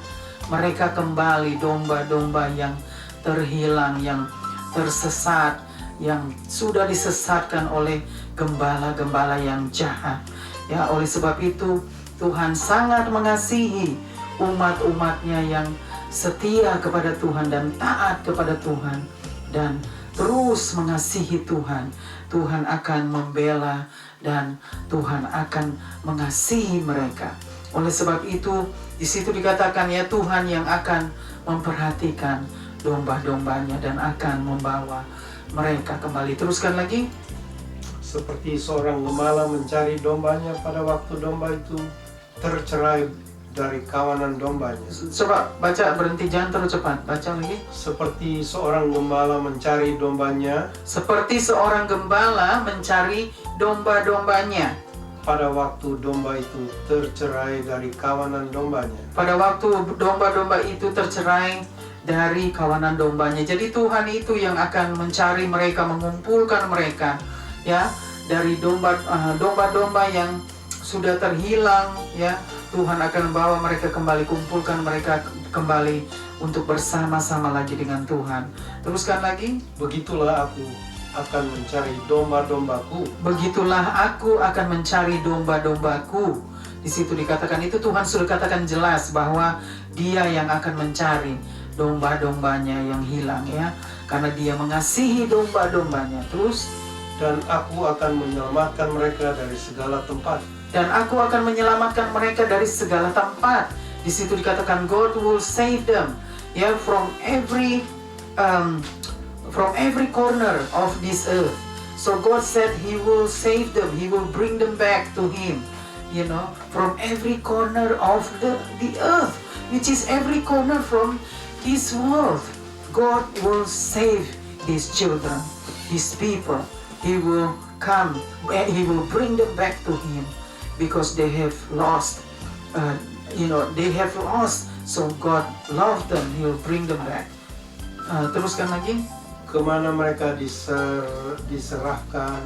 mereka kembali, domba-domba yang terhilang, yang tersesat, yang sudah disesatkan oleh gembala-gembala yang jahat. Ya, oleh sebab itu Tuhan sangat mengasihi umat-umatnya yang setia kepada Tuhan dan taat kepada Tuhan dan terus mengasihi Tuhan. Tuhan akan membela dan Tuhan akan mengasihi mereka. Oleh sebab itu di situ dikatakan ya, Tuhan yang akan memperhatikan domba-dombanya dan akan membawa mereka kembali. Teruskan lagi. Seperti seorang gembala mencari dombanya pada waktu domba itu tercerai dari kawanan dombanya. Coba baca, berhenti, jangan terlalu cepat. Baca lagi. Seperti seorang gembala mencari dombanya. Seperti seorang gembala mencari domba-dombanya Pada waktu domba itu tercerai dari kawanan dombanya. pada waktu domba-domba itu tercerai dari kawanan dombanya. Jadi Tuhan itu yang akan mencari mereka, mengumpulkan mereka ya dari domba-domba yang sudah terhilang ya. Tuhan akan bawa mereka kembali, kumpulkan mereka kembali untuk bersama-sama lagi dengan Tuhan. Teruskan lagi. Begitulah aku akan mencari domba-dombaku. Begitulah aku akan mencari domba-dombaku. Di situ dikatakan itu, Tuhan sudah katakan jelas bahwa Dia yang akan mencari domba-dombanya yang hilang ya, karena Dia mengasihi domba-dombanya. Terus, Dan aku akan menyelamatkan mereka dari segala tempat. dan aku akan menyelamatkan mereka dari segala tempat. Di situ dikatakan God will save them ya, from every corner of this earth. So God said He will save them, He will bring them back to Him, you know, from every corner of the earth, which is every corner from this world. God will save His children, His people. He will come, He will bring them back to Him because they have lost, they have lost. So God loved them, He will bring them back. Teruskan lagi. kemana mereka diserahkan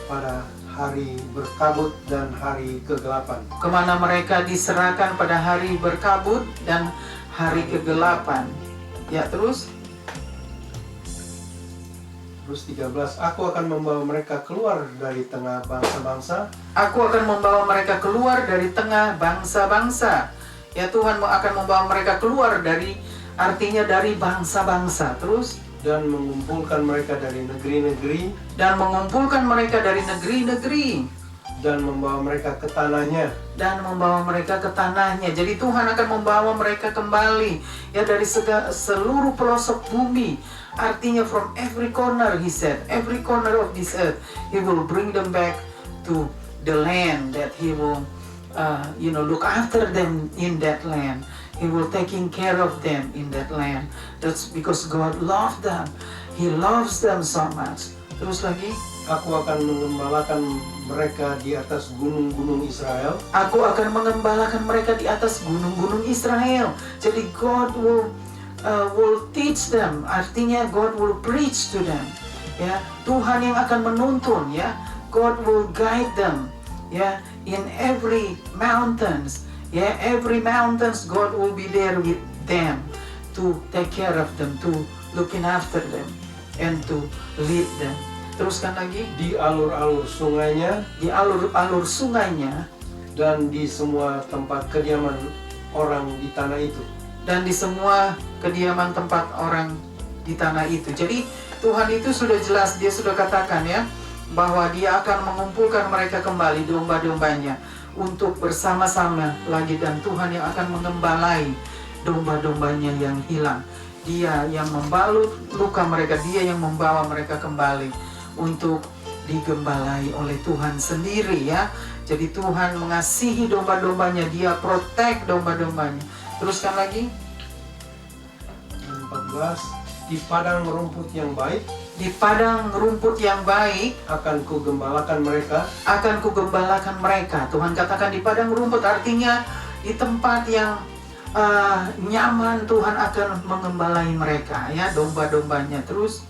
pada hari berkabut dan hari kegelapan. Kemana mereka diserahkan pada hari berkabut dan hari kegelapan. Ya, terus 13, aku akan membawa mereka keluar dari tengah bangsa-bangsa. Aku akan membawa mereka keluar dari tengah bangsa-bangsa. Ya, Tuhan akan membawa mereka keluar dari, artinya dari bangsa-bangsa. Terus, dan mengumpulkan mereka dari negeri-negeri, dan mengumpulkan mereka dari negeri-negeri, dan membawa mereka ke tanahnya. dan membawa mereka ke tanahnya. Jadi Tuhan akan membawa mereka kembali, ya, dari seluruh pelosok bumi. Artinya from every corner, he said, every corner of this earth, he will bring them back to the land that he will look after them in that land. He will taking care of them in that land. That's because God loved them. He loves them so much. Terus lagi, aku akan mengembalakan mereka di atas gunung-gunung Israel. Aku akan mengembalakan mereka di atas gunung-gunung Israel. Jadi God will teach them. Artinya God will preach to them. Ya, Tuhan yang akan menuntun, ya. God will guide them, ya, in every mountains. Yeah, every mountains, God will be there with them to take care of them, to looking after them, and to lead them. Teruskan lagi. Di alur-alur sungainya, di alur-alur sungainya, dan di semua tempat kediaman orang di tanah itu. Dan di semua kediaman tempat orang di tanah itu. Jadi Tuhan itu sudah jelas, dia sudah katakan, ya, bahwa dia akan mengumpulkan mereka kembali, domba-dombanya, untuk bersama-sama lagi, dan Tuhan yang akan mengembalai domba-dombanya yang hilang. Dia yang membalut luka mereka, dia yang membawa mereka kembali untuk digembalai oleh Tuhan sendiri, ya. Jadi Tuhan mengasihi domba-dombanya, dia protect domba-dombanya. Teruskan lagi. 14, di padang rumput yang baik, di padang rumput yang baik akan kugembalakan mereka. Akan kugembalakan mereka. Tuhan katakan di padang rumput, artinya di tempat yang nyaman, Tuhan akan mengembalai mereka, ya, domba-dombanya. Terus,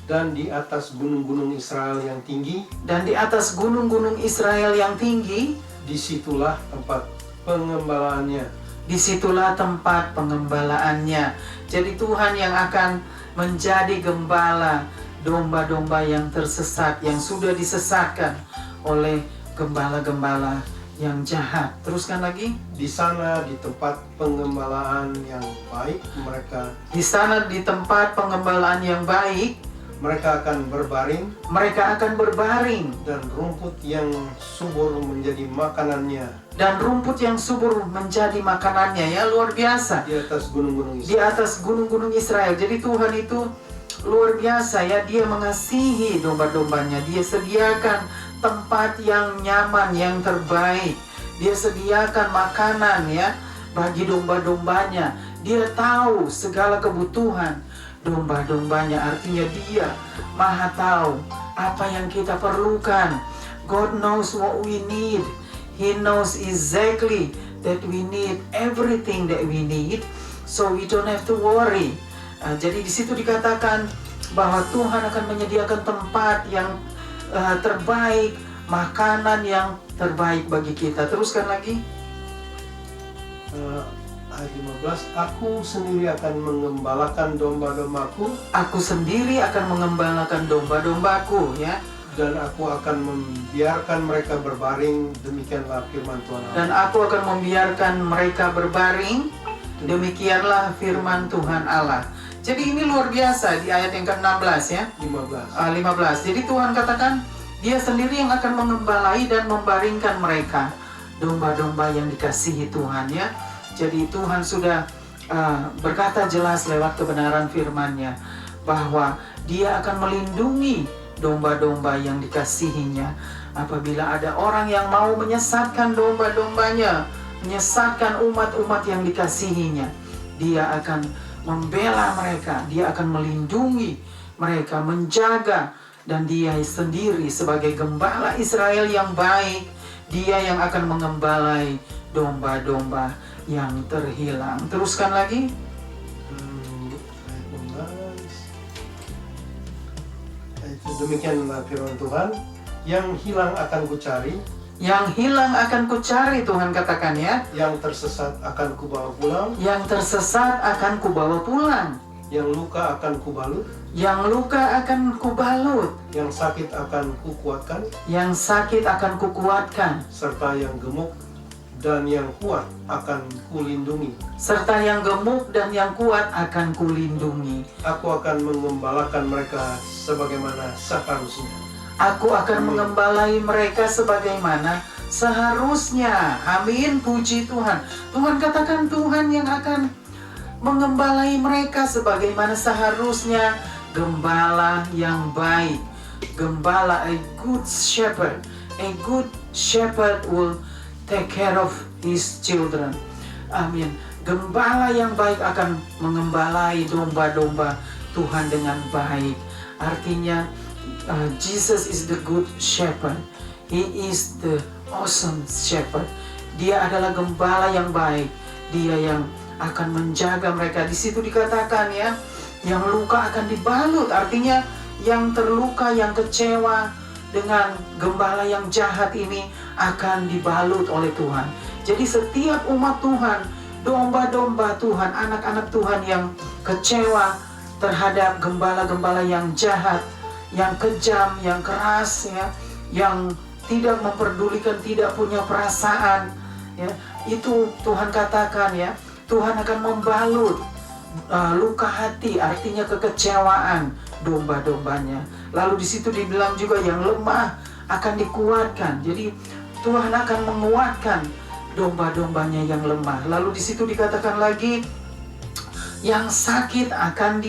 dan di atas gunung-gunung Israel yang tinggi, dan di atas gunung-gunung Israel yang tinggi, disitulah tempat pengembalaannya. Disitulah tempat pengembalaannya. Jadi Tuhan yang akan menjadi gembala domba-domba yang tersesat, yang sudah disesatkan oleh gembala-gembala yang jahat. Teruskan lagi. Di sana, di tempat pengembalaan yang baik, mereka. Di sana, di tempat pengembalaan yang baik, mereka akan berbaring. Mereka akan berbaring. Dan rumput yang subur menjadi makanannya. Dan rumput yang subur menjadi makanannya, ya, luar biasa. Di atas gunung-gunung Israel. Di atas gunung-gunung Israel. Jadi Tuhan itu luar biasa, ya. Dia mengasihi domba-dombanya. Dia sediakan tempat yang nyaman, yang terbaik. Dia sediakan makanan, ya, bagi domba-dombanya. Dia tahu segala kebutuhan domba-dombanya. Artinya dia maha tahu apa yang kita perlukan. God knows what we need. He knows exactly that we need everything that we need, so we don't have to worry. Jadi di situ dikatakan bahwa Tuhan akan menyediakan tempat yang terbaik, makanan yang terbaik bagi kita. Teruskan lagi. Ayat 15, aku sendiri akan mengembalakan domba-dombaku. Aku sendiri akan mengembalakan domba-dombaku, ya. Dan aku akan membiarkan mereka berbaring, demikianlah firman Tuhan Allah. Dan aku akan membiarkan mereka berbaring, demikianlah firman Tuhan Allah. Jadi ini luar biasa di ayat yang ke-16, ya. 15. Jadi Tuhan katakan dia sendiri yang akan mengembalai dan membaringkan mereka, domba-domba yang dikasihi Tuhan, ya. Jadi Tuhan sudah berkata jelas lewat kebenaran firman-Nya bahwa dia akan melindungi domba-domba yang dikasihinya. Apabila ada orang yang mau menyesatkan domba-dombanya, menyesatkan umat-umat yang dikasihinya, dia akan membela mereka, dia akan melindungi mereka, menjaga, dan dia sendiri sebagai gembala Israel yang baik, dia yang akan mengembalai domba-domba yang terhilang. Teruskan lagi. Demikianlah firman Tuhan. Yang hilang akan kucari, Yang hilang akan kucari, Tuhan katakan ya. yang tersesat akan kubawa pulang, Yang tersesat akan kubawa pulang. yang luka akan kubalut, Yang luka akan kubalut. yang sakit akan kukuatkan, Yang sakit akan kukuatkan. serta yang gemuk dan yang kuat akan kulindungi. Serta yang gemuk dan yang kuat akan kulindungi. Aku akan mengembalakan mereka sebagaimana seharusnya. Aku akan mengembalai mereka sebagaimana seharusnya. Amin, puji Tuhan. Tuhan katakan Tuhan yang akan mengembalai mereka sebagaimana seharusnya. Gembala yang baik, gembala, a good shepherd. A good shepherd will take care of his children. Amin. Gembala yang baik akan mengembalai domba-domba Tuhan dengan baik. Artinya Jesus is the good shepherd. He is the awesome shepherd. Dia adalah gembala yang baik. Dia yang akan menjaga mereka. Di situ dikatakan ya, yang luka akan dibalut. Artinya yang terluka, yang kecewa dengan gembala yang jahat ini akan dibalut oleh Tuhan. Jadi setiap umat Tuhan, domba-domba Tuhan, anak-anak Tuhan yang kecewa terhadap gembala-gembala yang jahat, yang kejam, yang keras ya, yang tidak memperdulikan, tidak punya perasaan ya, itu Tuhan katakan ya, Tuhan akan membalut luka hati, artinya kekecewaan domba-dombanya. Lalu di situ dibilang juga yang lemah akan dikuatkan. Jadi Tuhan akan menguatkan domba-dombanya yang lemah. Lalu di situ dikatakan lagi yang sakit akan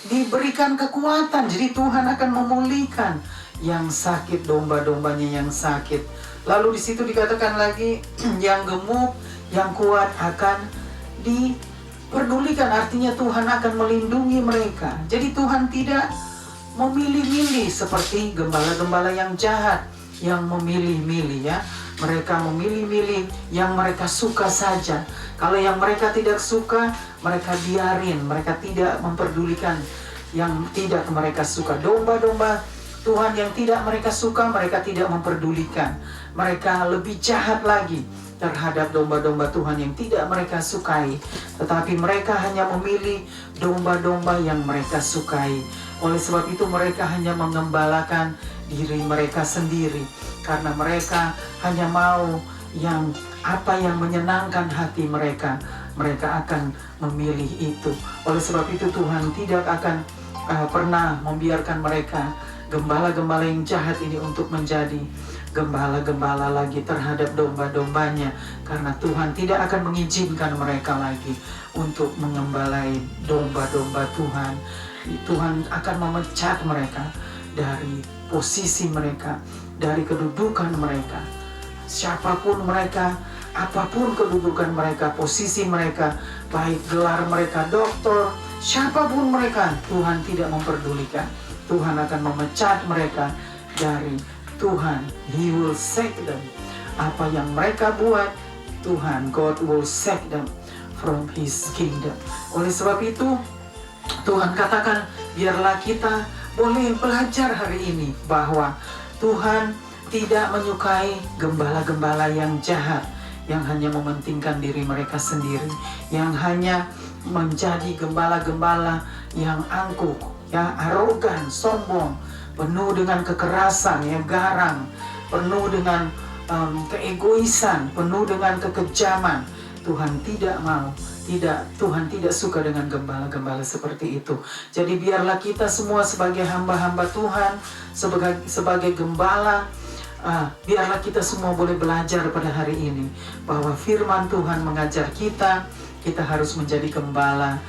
diberikan kekuatan. Jadi Tuhan akan memulihkan yang sakit, domba-dombanya yang sakit. Lalu di situ dikatakan lagi yang gemuk, yang kuat akan diperdulikan. Artinya Tuhan akan melindungi mereka. Jadi Tuhan tidak memilih-milih seperti gembala-gembala yang jahat, yang memilih-milih ya. Mereka memilih-milih yang mereka suka saja. Kalau yang mereka tidak suka, mereka biarin, mereka tidak memperdulikan yang tidak mereka suka. Domba-domba Tuhan yang tidak mereka suka, mereka tidak memperdulikan. Mereka lebih jahat lagi terhadap domba-domba Tuhan yang tidak mereka sukai. Tetapi mereka hanya memilih domba-domba yang mereka sukai. Oleh sebab itu mereka hanya mengembalakan diri mereka sendiri. Karena mereka hanya mau yang apa yang menyenangkan hati mereka. Mereka akan memilih itu. Oleh sebab itu Tuhan tidak akan pernah membiarkan mereka, gembala-gembala yang jahat ini, untuk menjadi gembala-gembala lagi terhadap domba-dombanya. Karena Tuhan tidak akan mengizinkan mereka lagi untuk mengembalai domba-domba Tuhan. Tuhan akan memecat mereka dari posisi mereka, dari kedudukan mereka. Siapapun mereka, apapun kedudukan mereka, posisi mereka, baik gelar mereka doktor, siapapun mereka, Tuhan tidak memperdulikan. Tuhan akan memecat mereka dari Tuhan. He will save them. Apa yang mereka buat, Tuhan, God will save them from His kingdom. Oleh sebab itu, Tuhan katakan, biarlah kita boleh belajar hari ini bahwa Tuhan tidak menyukai gembala-gembala yang jahat, yang hanya mementingkan diri mereka sendiri, yang hanya menjadi gembala-gembala yang angkuh, ya, arogan, sombong, penuh dengan kekerasan, ya, garang, penuh dengan keegoisan, penuh dengan kekejaman. Tuhan tidak mau, Tuhan tidak suka dengan gembala-gembala seperti itu. Jadi biarlah kita semua sebagai hamba-hamba Tuhan, sebagai gembala, biarlah kita semua boleh belajar pada hari ini bahwa firman Tuhan mengajar kita harus menjadi gembala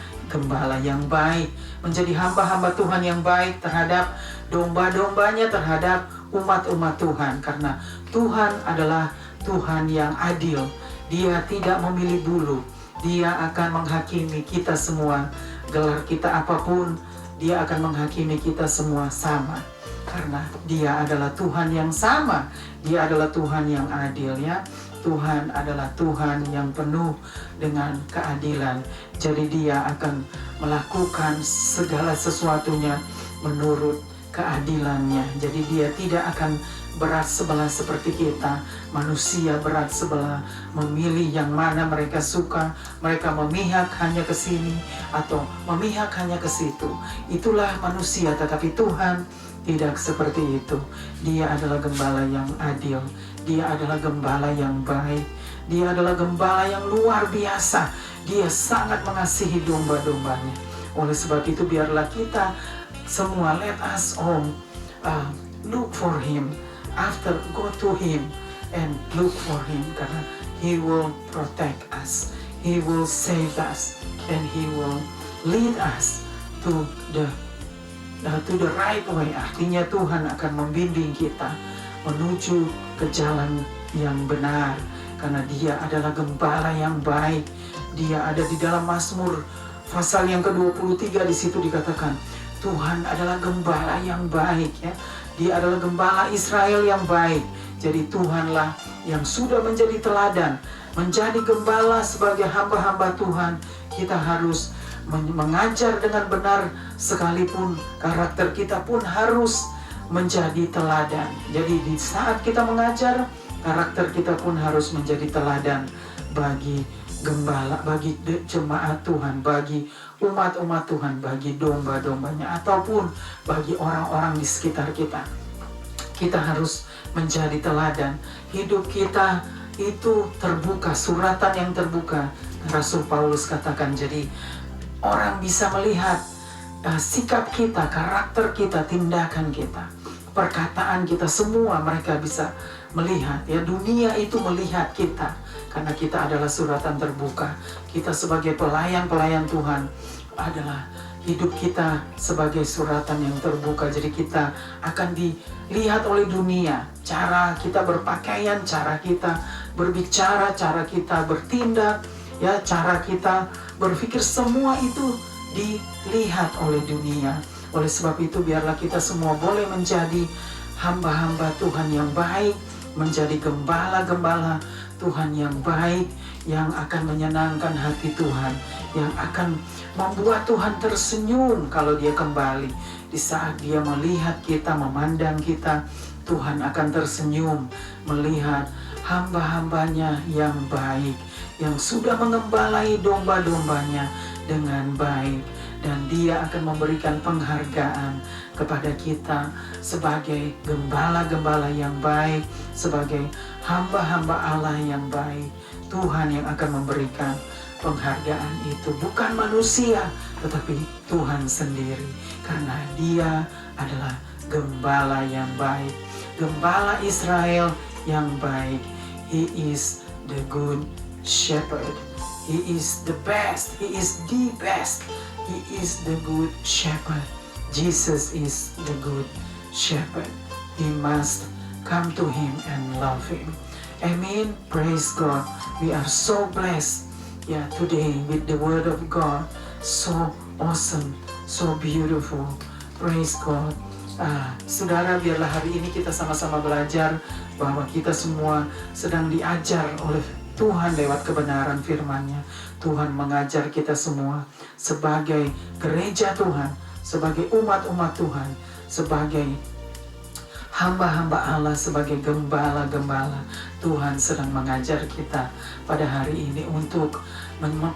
yang baik, menjadi hamba-hamba Tuhan yang baik terhadap domba-dombanya, terhadap umat-umat Tuhan. Karena Tuhan adalah Tuhan yang adil. Dia tidak memilih bulu. Dia akan menghakimi kita semua. Gelar kita apapun, Dia akan menghakimi kita semua sama. Karena Dia adalah Tuhan yang sama. Dia adalah Tuhan yang adil, ya. Tuhan adalah Tuhan yang penuh dengan keadilan. Jadi Dia akan melakukan segala sesuatunya menurut keadilannya. Jadi dia tidak akan berat sebelah seperti kita. Manusia berat sebelah, memilih yang mana mereka suka. Mereka memihak hanya ke sini atau memihak hanya ke situ. Itulah manusia, tetapi Tuhan tidak seperti itu. Dia adalah gembala yang adil. Dia adalah gembala yang baik. Dia adalah gembala yang luar biasa. Dia sangat mengasihi domba-dombanya. Oleh sebab itu biarlah kita semua, let us all look for Him. After, go to Him and look for Him, karena He will protect us, He will save us, and He will lead us to the right way. Artinya Tuhan akan membimbing kita menuju ke jalan yang benar, karena Dia adalah gembala yang baik. Dia ada di dalam Mazmur pasal yang ke-23, di situ dikatakan Tuhan adalah gembala yang baik, ya. Dia adalah gembala Israel yang baik. Jadi Tuhanlah yang sudah menjadi teladan, menjadi gembala sebagai hamba-hamba Tuhan. Kita harus mengajar dengan benar, sekalipun karakter kita pun harus menjadi teladan. Jadi di saat kita mengajar, karakter kita pun harus menjadi teladan bagi gembala, bagi jemaat Tuhan, bagi umat-umat Tuhan, bagi domba-dombanya, ataupun bagi orang-orang di sekitar kita. Kita harus menjadi teladan. Hidup kita itu terbuka, suratan yang terbuka. Rasul Paulus katakan, jadi orang bisa melihat sikap kita, karakter kita, tindakan kita, perkataan kita, semua mereka bisa melihat. Ya, dunia itu melihat kita, karena kita adalah suratan terbuka. Kita sebagai pelayan-pelayan Tuhan adalah hidup kita sebagai suratan yang terbuka. Jadi kita akan dilihat oleh dunia. Cara kita berpakaian, cara kita berbicara, cara kita bertindak, ya, cara kita berpikir, semua itu dilihat oleh dunia. Oleh sebab itu biarlah kita semua boleh menjadi hamba-hamba Tuhan yang baik, menjadi gembala-gembala Tuhan yang baik, yang akan menyenangkan hati Tuhan, yang akan membuat Tuhan tersenyum kalau Dia kembali. Di saat Dia melihat kita, memandang kita, Tuhan akan tersenyum melihat hamba-hambanya yang baik, yang sudah mengembalai domba-dombanya dengan baik. Dan Dia akan memberikan penghargaan kepada kita sebagai gembala-gembala yang baik, sebagai hamba-hamba Allah yang baik. Tuhan yang akan memberikan penghargaan itu, bukan manusia, tetapi Tuhan sendiri, karena Dia adalah gembala yang baik, gembala Israel yang baik. He is the good shepherd. He is the best. He is the best. He is the good shepherd. Jesus is the good shepherd. We must come to Him and love Him. Amen. Praise God. We are so blessed, yeah, today with the Word of God. So awesome, so beautiful. Praise God. Saudara, biarlah hari ini kita sama-sama belajar bahwa kita semua sedang diajar oleh Tuhan lewat kebenaran firman-Nya. Tuhan mengajar kita semua sebagai gereja Tuhan, sebagai umat-umat Tuhan, sebagai hamba-hamba Allah, sebagai gembala-gembala. Tuhan sedang mengajar kita pada hari ini untuk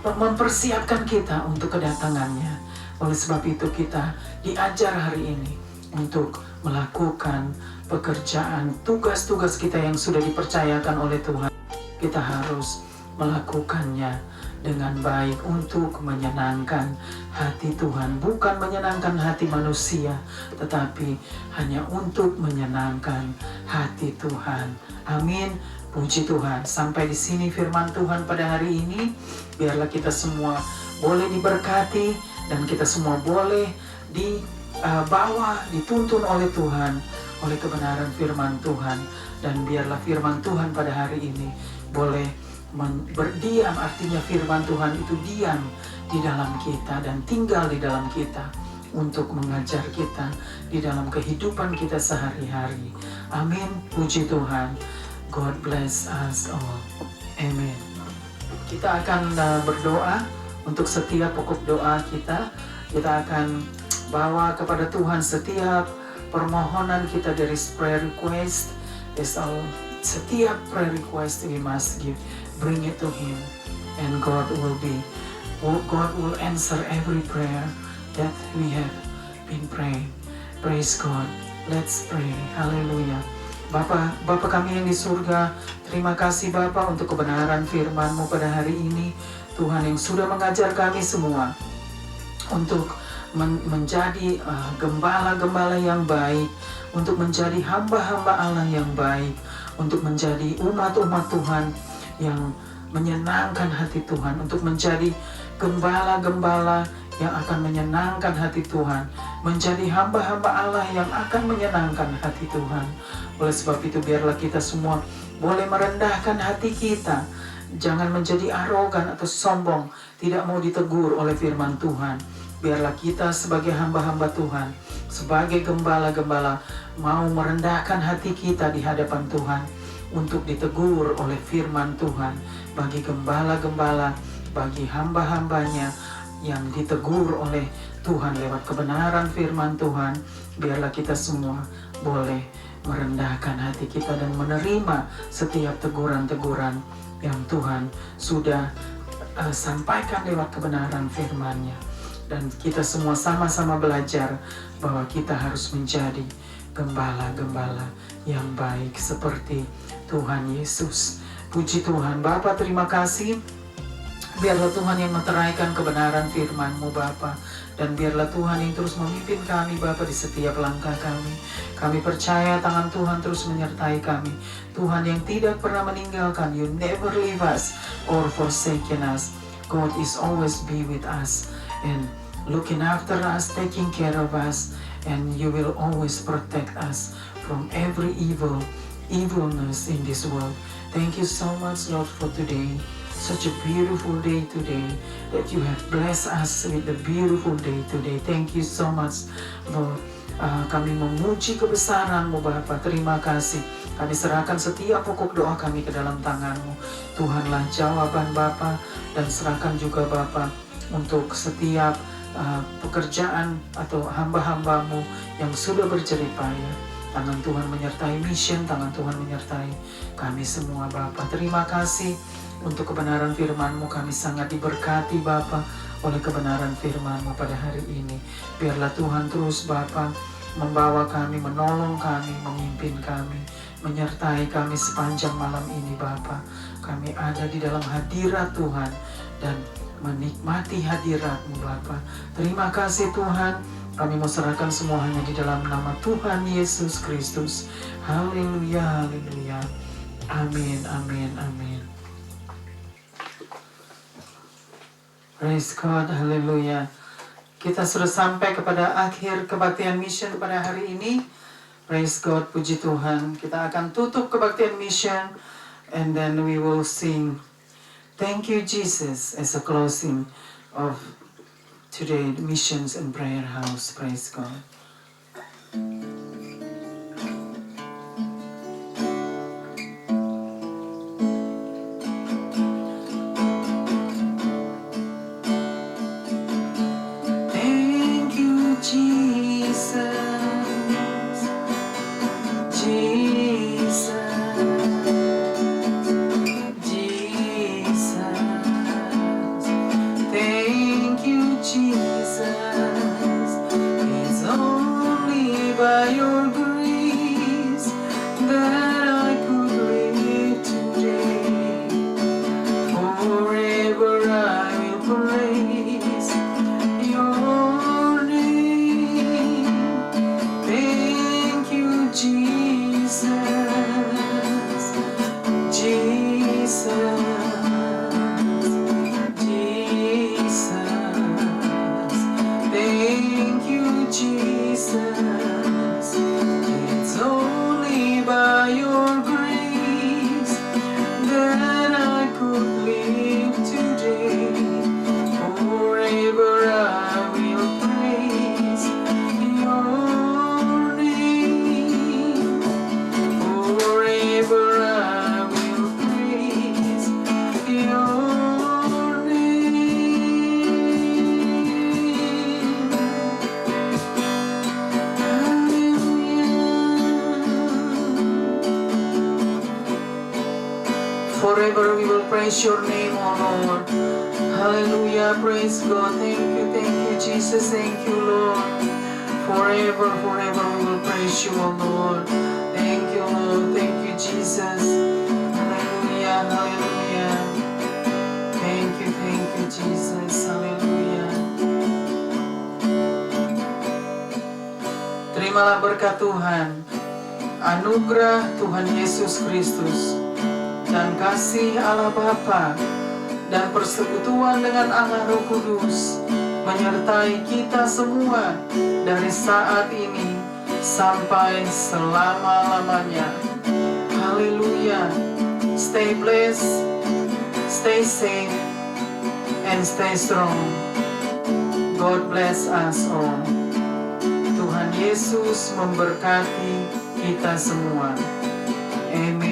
mempersiapkan kita untuk kedatangannya. Oleh sebab itu kita diajar hari ini untuk melakukan pekerjaan, tugas-tugas kita yang sudah dipercayakan oleh Tuhan. Kita harus melakukannya dengan baik untuk menyenangkan hati Tuhan, bukan menyenangkan hati manusia, tetapi hanya untuk menyenangkan hati Tuhan. Amin. Puji Tuhan. Sampai di sini firman Tuhan pada hari ini. Biarlah kita semua boleh diberkati dan kita semua boleh dibawa, dituntun oleh Tuhan, oleh kebenaran firman Tuhan. Dan biarlah firman Tuhan pada hari ini boleh berdiam, artinya firman Tuhan itu diam di dalam kita dan tinggal di dalam kita untuk mengajar kita di dalam kehidupan kita sehari-hari. Amin. Puji Tuhan. God bless us all. Amen. Kita akan berdoa untuk setiap pokok doa kita. Kita akan bawa kepada Tuhan setiap permohonan kita, there is prayer request. Setiap prayer request we must bring it to Him, and God will answer every prayer that we have been praying. Praise God. Let's pray. Haleluya. Bapa kami yang di surga, terima kasih Bapa untuk kebenaran firman-Mu pada hari ini. Tuhan yang sudah mengajar kami semua untuk menjadi gembala-gembala yang baik, untuk menjadi hamba-hamba Allah yang baik, untuk menjadi umat-umat Tuhan yang menyenangkan hati Tuhan, untuk menjadi gembala-gembala yang akan menyenangkan hati Tuhan, menjadi hamba-hamba Allah yang akan menyenangkan hati Tuhan. Oleh sebab itu biarlah kita semua boleh merendahkan hati kita, jangan menjadi arogan atau sombong, tidak mau ditegur oleh firman Tuhan. Biarlah kita sebagai hamba-hamba Tuhan, sebagai gembala-gembala, mau merendahkan hati kita di hadapan Tuhan untuk ditegur oleh firman Tuhan. Bagi gembala-gembala, bagi hamba-hambanya yang ditegur oleh Tuhan lewat kebenaran firman Tuhan, biarlah kita semua boleh merendahkan hati kita dan menerima setiap teguran-teguran yang Tuhan sudah sampaikan lewat kebenaran firman-Nya. Dan kita semua sama-sama belajar bahwa kita harus menjadi gembala-gembala yang baik seperti Tuhan Yesus. Puji Tuhan. Bapa, terima kasih. Biarlah Tuhan yang meteraikan kebenaran firman-Mu Bapa. Dan biarlah Tuhan yang terus memimpin kami Bapa di setiap langkah kami. Kami percaya tangan Tuhan terus menyertai kami. Tuhan yang tidak pernah meninggalkan. You never leave us or forsaken us. God is always be with us and looking after us, taking care of us, and you will always protect us from every evilness in this world. Thank you so much, Lord, for today. Such a beautiful day today, that you have blessed us with a beautiful day today. Thank you so much, Lord. Kami memuji kebesaran-Mu Bapa. Terima kasih. Kami serahkan setiap pokok doa kami ke dalam tangan-Mu. Tuhanlah jawaban Bapa, dan serahkan juga Bapa untuk setiap pekerjaan atau hamba-hamba-Mu yang sudah berjerih payah. Tangan Tuhan menyertai mission, tangan Tuhan menyertai kami semua Bapa. Terima kasih untuk kebenaran firman-Mu. Kami sangat diberkati Bapa oleh kebenaran firman-Mu pada hari ini. Biarlah Tuhan terus Bapa membawa kami, menolong kami, memimpin kami, menyertai kami sepanjang malam ini Bapa. Kami ada di dalam hadirat Tuhan dan menikmati hadirat-Mu Bapa. Terima kasih Tuhan. Kami mau serahkan semua hanya di dalam nama Tuhan Yesus Kristus. Haleluya, haleluya. Amin, amin, amin. Praise God, haleluya. Kita sudah sampai kepada akhir kebaktian mission pada hari ini. Praise God, puji Tuhan. Kita akan tutup kebaktian mission and then we will sing Thank You Jesus as a closing of today missions and prayer house. Praise God. By praise your name, O Lord. Hallelujah, praise God. Thank you, Jesus. Thank you, Lord. Forever we will praise you, O Lord. Thank you, Lord. Thank you, Jesus. Hallelujah, hallelujah. Thank you, Jesus. Hallelujah. Terimalah berkat Tuhan, anugerah Tuhan Yesus Kristus, dan kasih Allah Bapa, dan persekutuan dengan Allah Roh Kudus menyertai kita semua dari saat ini sampai selama-lamanya. Haleluya. Stay blessed, stay safe, and stay strong. God bless us all. Tuhan Yesus memberkati kita semua. Amen.